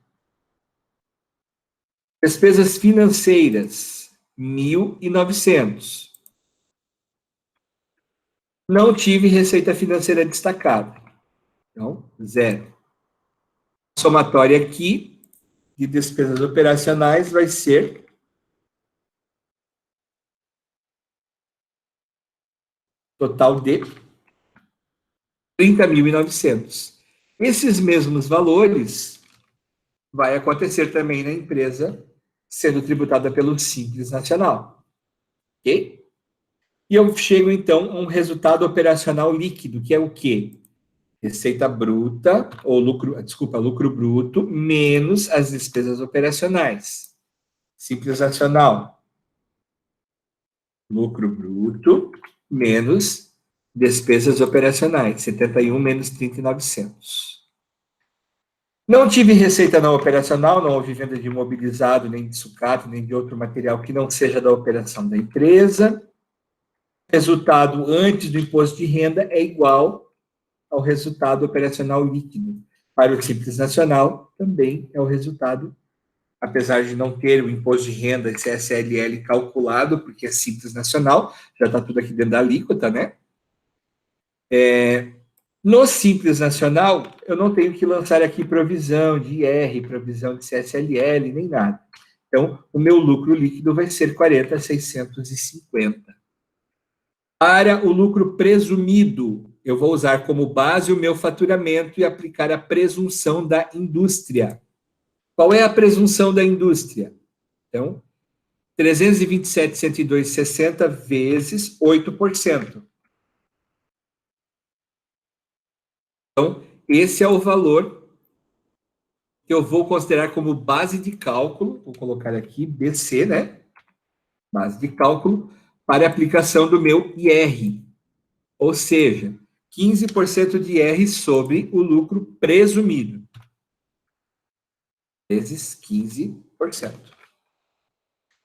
Despesas financeiras. 1.900. Não tive receita financeira destacada. Então, 0. A somatória aqui de despesas operacionais vai ser total de 30.900. Esses mesmos valores vai acontecer também na empresa sendo tributada pelo Simples Nacional. Ok? E eu chego, então, a um resultado operacional líquido, que é o quê? Receita bruta, ou lucro bruto, menos as despesas operacionais. Simples Nacional. Lucro bruto, menos despesas operacionais. 71 menos 30.900. Não tive receita não operacional, não houve venda de imobilizado, nem de sucata, nem de outro material que não seja da operação da empresa. Resultado antes do imposto de renda é igual ao resultado operacional líquido. Para o Simples Nacional, também é o resultado, apesar de não ter o imposto de renda e CSLL calculado, porque é Simples Nacional, já está tudo aqui dentro da alíquota, né? No Simples Nacional, eu não tenho que lançar aqui provisão de IR, provisão de CSLL, nem nada. Então, o meu lucro líquido vai ser 40.650. Para o lucro presumido, eu vou usar como base o meu faturamento e aplicar a presunção da indústria. Qual é a presunção da indústria? Então, 327.102,60 vezes 8%. Então, esse é o valor que eu vou considerar como base de cálculo, vou colocar aqui BC, né? Base de cálculo para a aplicação do meu IR. Ou seja, 15% de IR sobre o lucro presumido. Vezes 15%.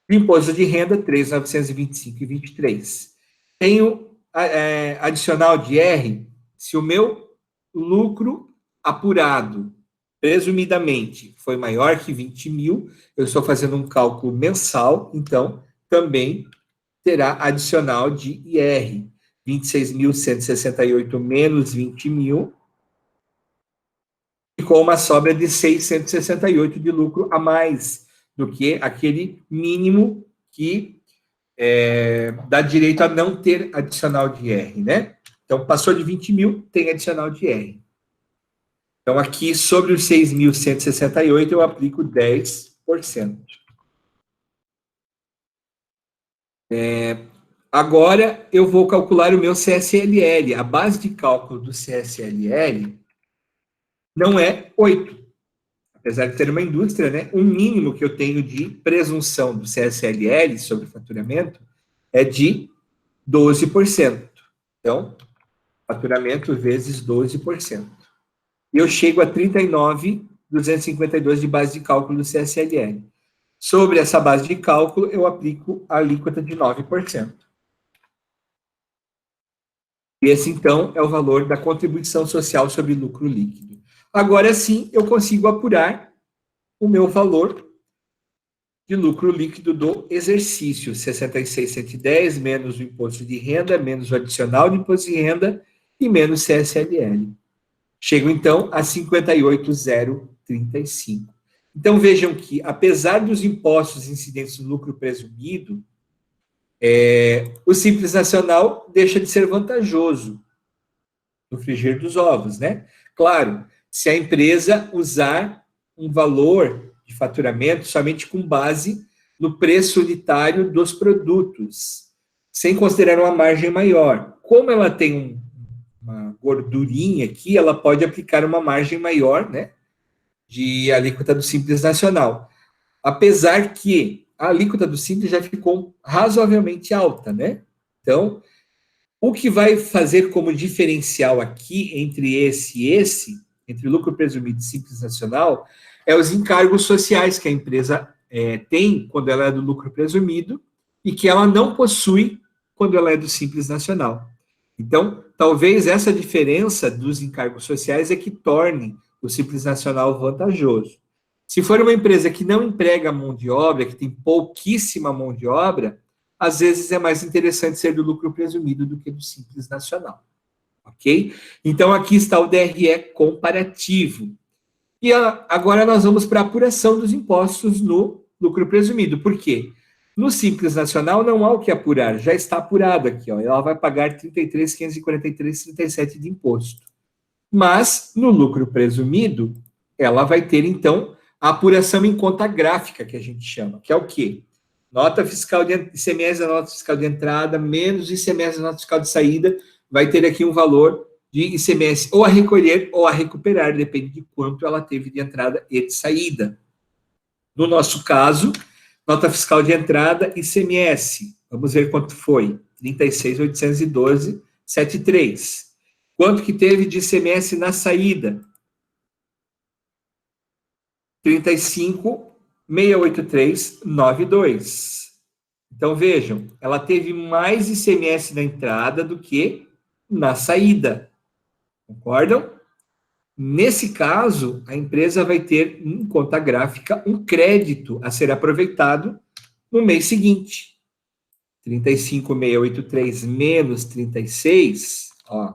Imposto de renda, 3.925,23. Tenho adicional de IR, se o meu lucro apurado, presumidamente, foi maior que 20 mil, eu estou fazendo um cálculo mensal, então, também terá adicional de IR. 26.168 menos 20 mil, e com uma sobra de 668 de lucro a mais do que aquele mínimo que dá direito a não ter adicional de IR, né? Então, passou de 20 mil, tem adicional de IR. Então, aqui, sobre os 6.168, eu aplico 10%. Agora, eu vou calcular o meu CSLL. A base de cálculo do CSLL não é 8. Apesar de ter uma indústria, né? O mínimo que eu tenho de presunção do CSLL sobre o faturamento é de 12%. Então, faturamento vezes 12%. E eu chego a 39.252 de base de cálculo do CSLL. Sobre essa base de cálculo, eu aplico a alíquota de 9%. Esse, então, é o valor da contribuição social sobre lucro líquido. Agora sim, eu consigo apurar o meu valor de lucro líquido do exercício, 66.110, menos o imposto de renda, menos o adicional de imposto de renda e menos CSLL. Chego, então, a 58.035. Então, vejam que, apesar dos impostos incidentes no lucro presumido, o Simples Nacional deixa de ser vantajoso no frigir dos ovos, né? Claro, se a empresa usar um valor de faturamento somente com base no preço unitário dos produtos, sem considerar uma margem maior. Como ela tem uma gordurinha aqui, ela pode aplicar uma margem maior, né, de alíquota do Simples Nacional. Apesar que a alíquota do Simples já ficou razoavelmente alta, né? Então, o que vai fazer como diferencial aqui entre entre lucro presumido e Simples Nacional, é os encargos sociais que a empresa tem quando ela é do lucro presumido e que ela não possui quando ela é do Simples Nacional. Então, talvez essa diferença dos encargos sociais é que torne o Simples Nacional vantajoso. Se for uma empresa que não emprega mão de obra, que tem pouquíssima mão de obra, às vezes é mais interessante ser do lucro presumido do que do Simples Nacional. Ok? Então, aqui está o DRE comparativo. E agora nós vamos para a apuração dos impostos no lucro presumido. Por quê? No Simples Nacional não há o que apurar, já está apurado aqui, ó. Ela vai pagar 33.543,37 de imposto. Mas, no lucro presumido, ela vai ter, então, a apuração em conta gráfica, que a gente chama, que é o quê? Nota fiscal de ICMS da nota fiscal de entrada, menos ICMS da nota fiscal de saída, vai ter aqui um valor de ICMS ou a recolher ou a recuperar, depende de quanto ela teve de entrada e de saída. No nosso caso, nota fiscal de entrada, ICMS. Vamos ver quanto foi. 36.812,73. Quanto que teve de ICMS na saída? 35.683,92. Então, vejam, ela teve mais ICMS na entrada do que na saída. Concordam? Nesse caso, a empresa vai ter, em conta gráfica, um crédito a ser aproveitado no mês seguinte. 35.683 menos 36, ó,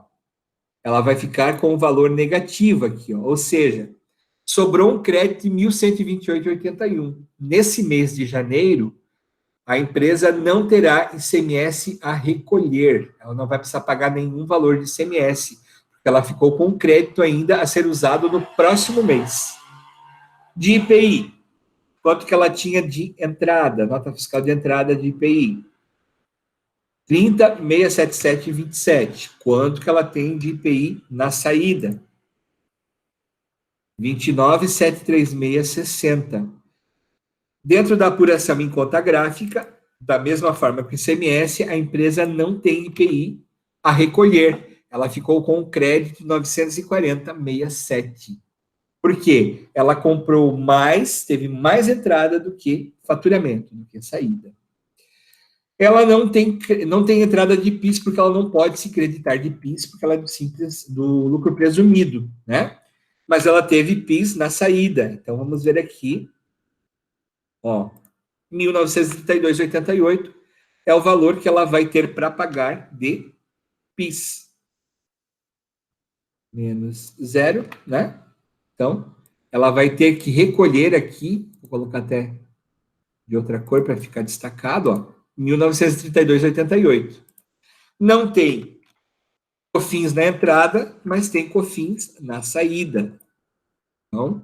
ela vai ficar com o valor negativo aqui, ó, ou seja, sobrou um crédito de 1.128,81. Nesse mês de janeiro, a empresa não terá ICMS a recolher, ela não vai precisar pagar nenhum valor de ICMS, porque ela ficou com um crédito ainda a ser usado no próximo mês. De IPI, quanto que ela tinha de entrada, nota fiscal de entrada de IPI? 30.677,27. Quanto que ela tem de IPI na saída? 29.736,60. Dentro da apuração em conta gráfica, da mesma forma que o ICMS, a empresa não tem IPI a recolher. Ela ficou com um crédito de 940,67. Por quê? Ela comprou mais, teve mais entrada do que faturamento, do que saída. Ela não tem entrada de PIS, porque ela não pode se creditar de PIS, porque ela é do lucro presumido, né? Mas ela teve PIS na saída. Então, vamos ver aqui. Ó, 1.932,88 é o valor que ela vai ter para pagar de PIS. Menos 0, né? Então, ela vai ter que recolher aqui, vou colocar até de outra cor para ficar destacado, ó, 1.932,88. Não tem COFINS na entrada, mas tem COFINS na saída. Então,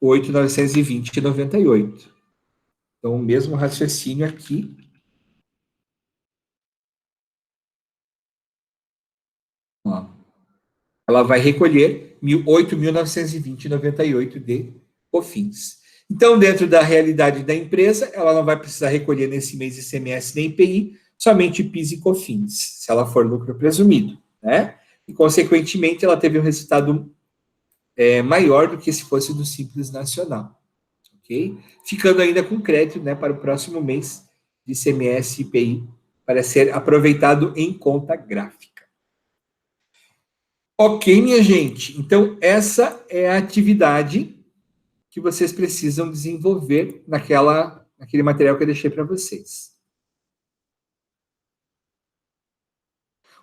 8.920,98. Então, o mesmo raciocínio aqui. Ó, ela vai recolher 8.920,98 de COFINS. Então, dentro da realidade da empresa, ela não vai precisar recolher nesse mês ICMS nem IPI, somente PIS e COFINS, se ela for lucro presumido, né? E, consequentemente, ela teve um resultado maior do que se fosse do Simples Nacional, ok? Ficando ainda com crédito, né, para o próximo mês de ICMS e IPI, para ser aproveitado em conta gráfica. Ok, minha gente? Então, essa é a atividade que vocês precisam desenvolver naquele material que eu deixei para vocês.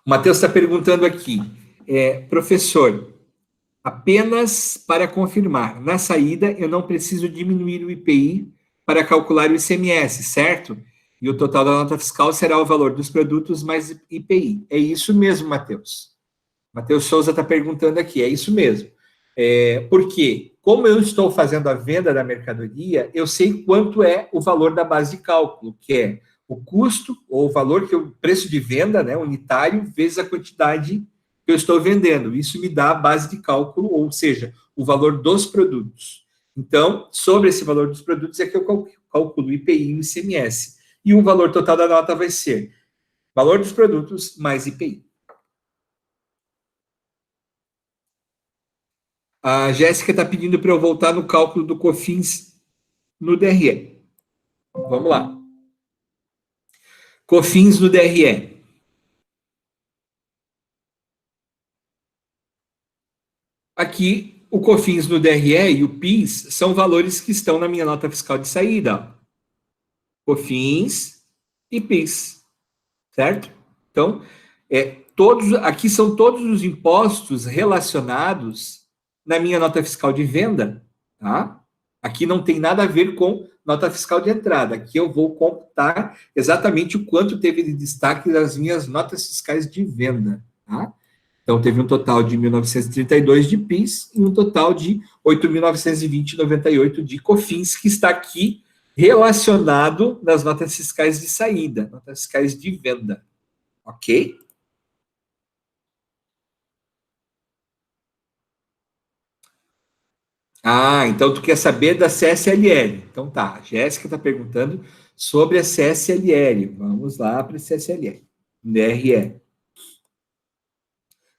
O Matheus está perguntando aqui, professor, apenas para confirmar, na saída eu não preciso diminuir o IPI para calcular o ICMS, certo? E o total da nota fiscal será o valor dos produtos mais IPI. É isso mesmo, Matheus. Matheus Souza está perguntando aqui, é isso mesmo. Por quê? Como eu estou fazendo a venda da mercadoria, eu sei quanto é o valor da base de cálculo, que é o custo, ou o valor que o preço de venda, né, unitário, vezes a quantidade que eu estou vendendo. Isso me dá a base de cálculo, ou seja, o valor dos produtos. Então, sobre esse valor dos produtos é que eu calculo o IPI e o ICMS. E o valor total da nota vai ser valor dos produtos mais IPI. A Jéssica está pedindo para eu voltar no cálculo do COFINS no DRE. Vamos lá. COFINS no DRE. Aqui, o COFINS no DRE e o PIS são valores que estão na minha nota fiscal de saída. COFINS e PIS. Certo? Então, aqui são todos os impostos relacionados na minha nota fiscal de venda, tá? Aqui não tem nada a ver com nota fiscal de entrada. Aqui eu vou computar exatamente o quanto teve de destaque das minhas notas fiscais de venda, tá? Então, teve um total de 1.932 de PIS e um total de 8.920,98 de COFINS, que está aqui relacionado nas notas fiscais de saída, notas fiscais de venda. Ok? Ah, então tu quer saber da CSLL. Então tá, a Jéssica está perguntando sobre a CSLL. Vamos lá para a CSLL. DRE.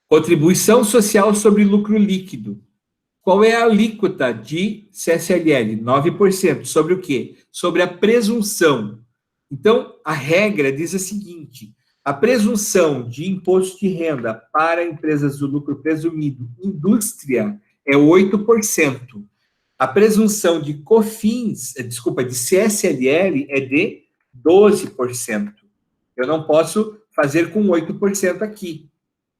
Contribuição social sobre lucro líquido. Qual é a alíquota de CSLL? 9%. Sobre o quê? Sobre a presunção. Então, a regra diz a seguinte: a presunção de imposto de renda para empresas do lucro presumido, indústria, é 8%. A presunção de COFINS, de CSLL, é de 12%. Eu não posso fazer com 8% aqui,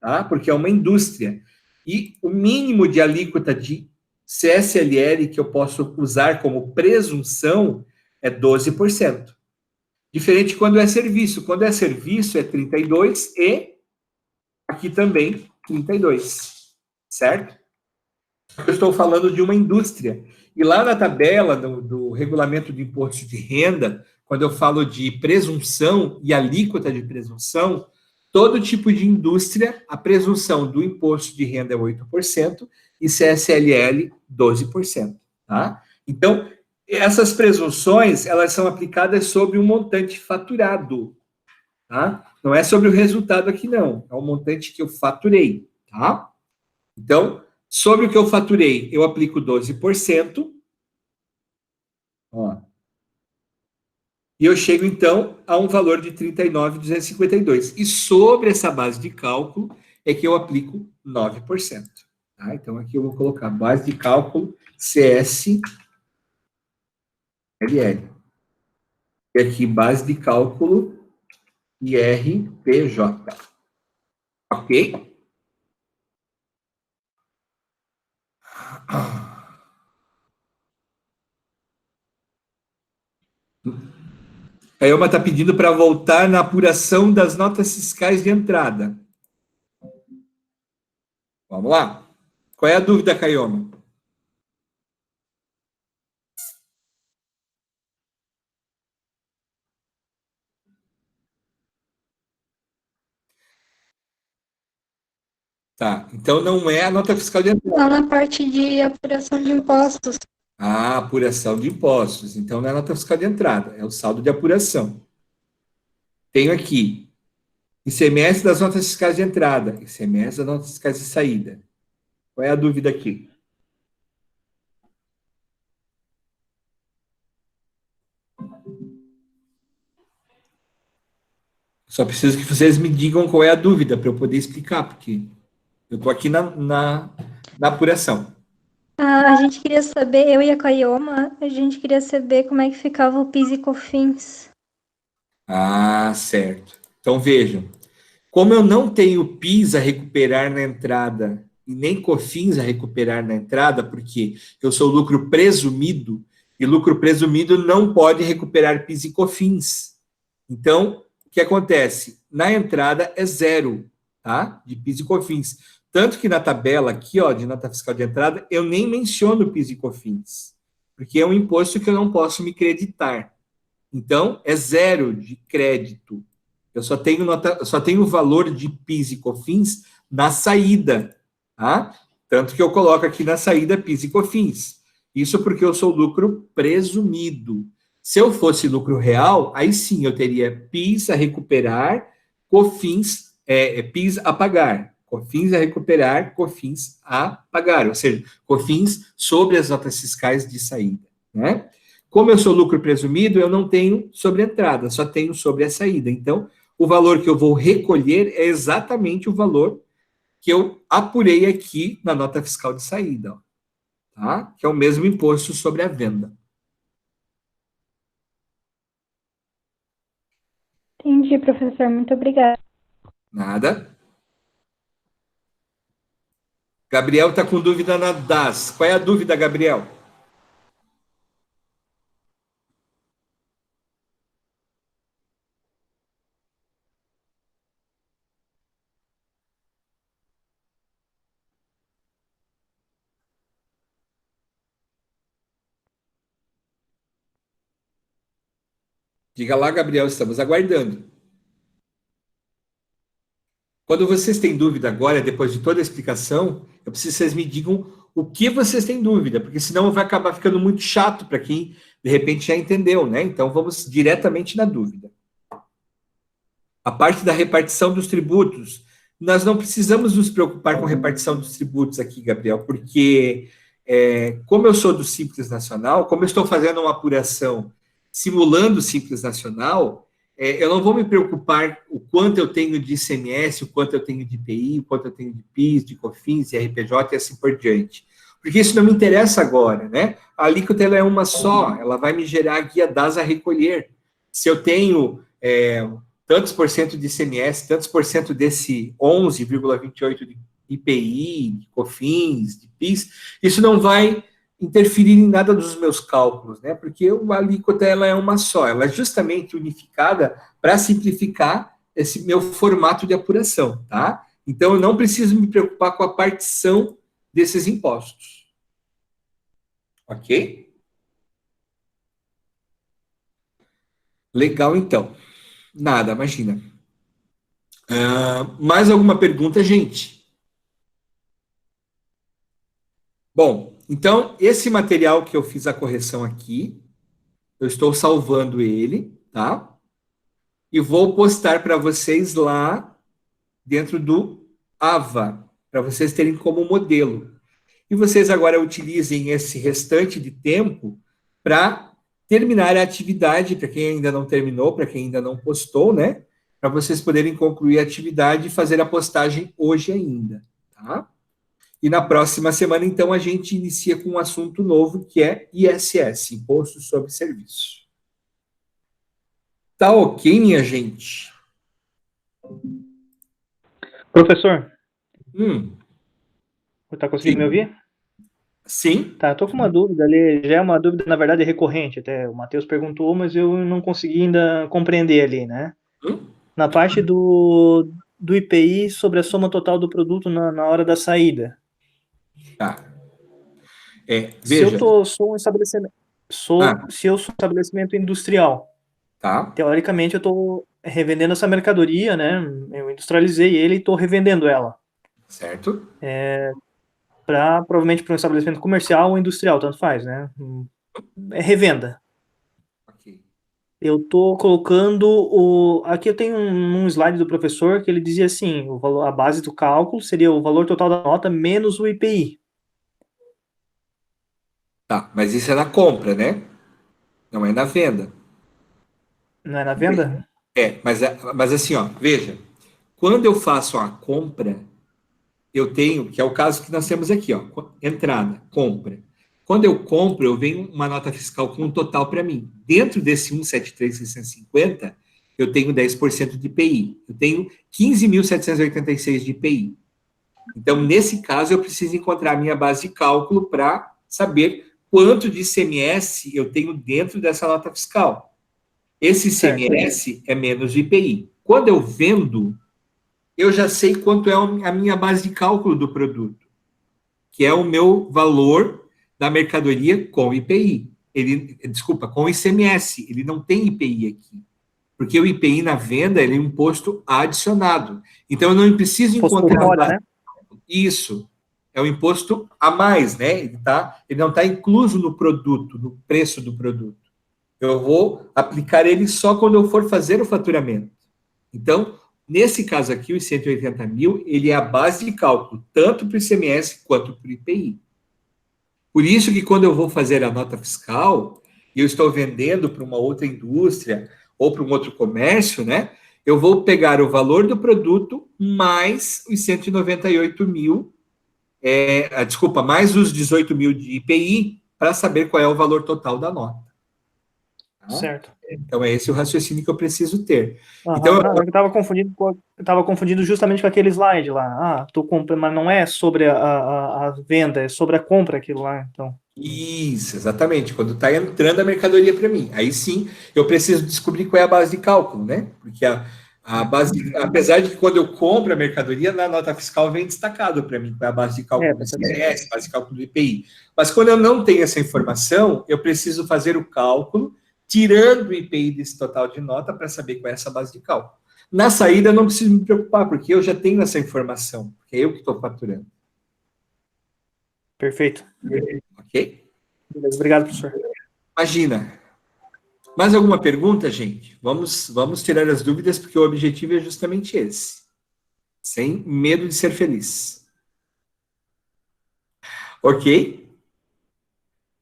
tá? Porque é uma indústria. E o mínimo de alíquota de CSLL que eu posso usar como presunção é 12%. Diferente quando é serviço. Quando é serviço é 32% e aqui também 32%, certo? Eu estou falando de uma indústria. E lá na tabela do regulamento de imposto de renda, quando eu falo de presunção e alíquota de presunção, todo tipo de indústria, a presunção do imposto de renda é 8% e CSLL 12%, tá? Então, essas presunções, elas são aplicadas sobre um montante faturado, tá? Não é sobre o resultado aqui, não. É o montante que eu faturei, tá? Então, sobre o que eu faturei, eu aplico 12%. Ó. E eu chego, então, a um valor de 39.252. E sobre essa base de cálculo é que eu aplico 9%. Tá? Então, aqui eu vou colocar base de cálculo CSLL. E aqui, base de cálculo IRPJ. Ok? A Elma está pedindo para voltar na apuração das notas fiscais de entrada. Vamos lá. Qual é a dúvida, Caioma? Tá, então não é a nota fiscal de entrada. Lá na parte de apuração de impostos. A apuração de impostos. Então não é a nota fiscal de entrada, é o saldo de apuração. Tenho aqui ICMS das notas fiscais de entrada, ICMS das notas fiscais de saída. Qual é a dúvida aqui? Só preciso que vocês me digam qual é a dúvida para eu poder explicar, porque eu estou aqui na apuração. A gente queria saber, eu e a Caioma, a gente queria saber como é que ficava o PIS e COFINS. Ah, certo. Então vejam, como eu não tenho PIS a recuperar na entrada e nem COFINS a recuperar na entrada, porque eu sou lucro presumido, e lucro presumido não pode recuperar PIS e COFINS. Então, o que acontece? Na entrada é zero, tá? De PIS e COFINS. Tanto que na tabela aqui, ó, de nota fiscal de entrada, eu nem menciono PIS e COFINS, porque é um imposto que eu não posso me creditar. Então, é zero de crédito. Eu só tenho o valor de PIS e COFINS na saída, tá? Tanto que eu coloco aqui na saída PIS e COFINS. Isso porque eu sou lucro presumido. Se eu fosse lucro real, aí sim eu teria PIS a recuperar, COFINS, PIS a pagar. COFINS a recuperar, COFINS a pagar. Ou seja, COFINS sobre as notas fiscais de saída, né? Como eu sou lucro presumido, eu não tenho sobre a entrada, só tenho sobre a saída. Então, o valor que eu vou recolher é exatamente o valor que eu apurei aqui na nota fiscal de saída, ó, tá? Que é o mesmo imposto sobre a venda. Entendi, professor. Muito obrigada. Nada. Gabriel está com dúvida na DAS. Qual é a dúvida, Gabriel? Diga lá, Gabriel, estamos aguardando. Quando vocês têm dúvida agora, depois de toda a explicação, eu preciso que vocês me digam o que vocês têm dúvida, porque senão vai acabar ficando muito chato para quem, de repente, já entendeu, né? Então, vamos diretamente na dúvida. A parte da repartição dos tributos, nós não precisamos nos preocupar com a repartição dos tributos aqui, Gabriel, porque como eu sou do Simples Nacional, como eu estou fazendo uma apuração simulando o Simples Nacional, eu não vou me preocupar o quanto eu tenho de ICMS, o quanto eu tenho de IPI, o quanto eu tenho de PIS, de COFINS, de RPJ e assim por diante. Porque isso não me interessa agora, né? A alíquota ela é uma só, ela vai me gerar a guia DAS a recolher. Se eu tenho tantos por cento de ICMS, tantos por cento desse 11,28 de IPI, de COFINS, de PIS, isso não vai interferir em nada dos meus cálculos, né? Porque a alíquota ela é uma só, ela é justamente unificada para simplificar esse meu formato de apuração, tá? Então, eu não preciso me preocupar com a partição desses impostos. Ok? Legal, então. Nada, imagina. Mais alguma pergunta, gente? Bom, então, esse material que eu fiz a correção aqui, eu estou salvando ele, tá? E vou postar para vocês lá dentro do AVA, para vocês terem como modelo. E vocês agora utilizem esse restante de tempo para terminar a atividade, para quem ainda não terminou, para quem ainda não postou, né? Para vocês poderem concluir a atividade e fazer a postagem hoje ainda, tá? E na próxima semana, então, a gente inicia com um assunto novo, que é ISS, Imposto sobre Serviço. Tá ok, minha gente? Professor, Tá conseguindo me ouvir? Sim. Tá, tô com uma dúvida ali, já é uma dúvida, na verdade, recorrente, até o Matheus perguntou, mas eu não consegui ainda compreender ali, né? Na parte do IPI sobre a soma total do produto na hora da saída. Tá. Se eu sou um estabelecimento, se eu sou um estabelecimento industrial, tá. Teoricamente eu estou revendendo essa mercadoria, né? Eu industrializei ele e estou revendendo ela. Certo. Provavelmente para um estabelecimento comercial ou industrial, tanto faz, né? É revenda. Ok. Eu estou colocando aqui eu tenho um slide do professor que ele dizia assim, a base do cálculo seria o valor total da nota menos o IPI. Tá, mas isso é na compra, né? Não é na venda. Não é na venda? Mas assim, ó, veja, quando eu faço a compra, eu tenho, que é o caso que nós temos aqui, ó, entrada, compra. Quando eu compro, eu venho uma nota fiscal com um total para mim. Dentro desse 173.650, eu tenho 10% de IPI. Eu tenho 15.786 de IPI. Então, nesse caso, eu preciso encontrar a minha base de cálculo para saber quanto de ICMS eu tenho dentro dessa nota fiscal. Esse ICMS é menos IPI. Quando eu vendo, eu já sei quanto é a minha base de cálculo do produto, que é o meu valor da mercadoria com IPI. Com ICMS, ele não tem IPI aqui. Porque o IPI na venda, ele é um imposto adicionado. Então, eu não preciso encontrar... né? Isso. É um imposto a mais, né? Ele não está incluso no produto, no preço do produto. Eu vou aplicar ele só quando eu for fazer o faturamento. Então, nesse caso aqui, os 180 mil, ele é a base de cálculo, tanto para o ICMS quanto para o IPI. Por isso que quando eu vou fazer a nota fiscal, e eu estou vendendo para uma outra indústria ou para um outro comércio, né? Eu vou pegar o valor do produto mais os 198 mil, mais os 18 mil de IPI, para saber qual é o valor total da nota. Tá? Certo. Então, é esse o raciocínio que eu preciso ter. Então, eu estava confundindo justamente com aquele slide lá. Tu compra, mas não é sobre a venda, é sobre a compra aquilo lá, então. Isso, exatamente. Quando está entrando a mercadoria para mim. Aí sim, eu preciso descobrir qual é a base de cálculo, né? Porque a base, apesar de que quando eu compro a mercadoria, na nota fiscal vem destacado para mim qual é a base de cálculo do ICMS, base de cálculo do IPI. Mas quando eu não tenho essa informação, eu preciso fazer o cálculo tirando o IPI desse total de nota para saber qual é essa base de cálculo. Na saída, eu não preciso me preocupar, porque eu já tenho essa informação, porque é eu que estou faturando. Perfeito. Ok? Beleza, obrigado, professor. Imagina. Mais alguma pergunta, gente? Vamos tirar as dúvidas, porque o objetivo é justamente esse. Sem medo de ser feliz. Ok?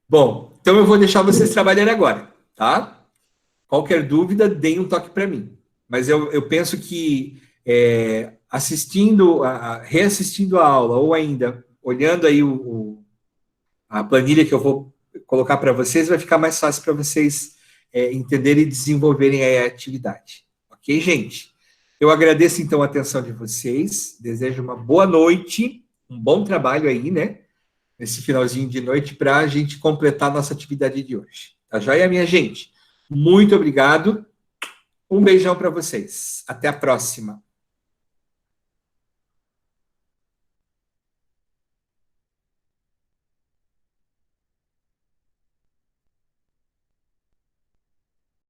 Bom, então eu vou deixar vocês trabalharem agora, tá? Qualquer dúvida, deem um toque para mim. Mas eu penso que reassistindo a aula, ou ainda olhando aí a planilha que eu vou colocar para vocês, vai ficar mais fácil para vocês entenderem e desenvolverem a atividade. Ok, gente? Eu agradeço, então, a atenção de vocês, desejo uma boa noite, um bom trabalho aí, né? Nesse finalzinho de noite, para a gente completar a nossa atividade de hoje. Tá joia, minha gente? Muito obrigado. Um beijão para vocês. Até a próxima.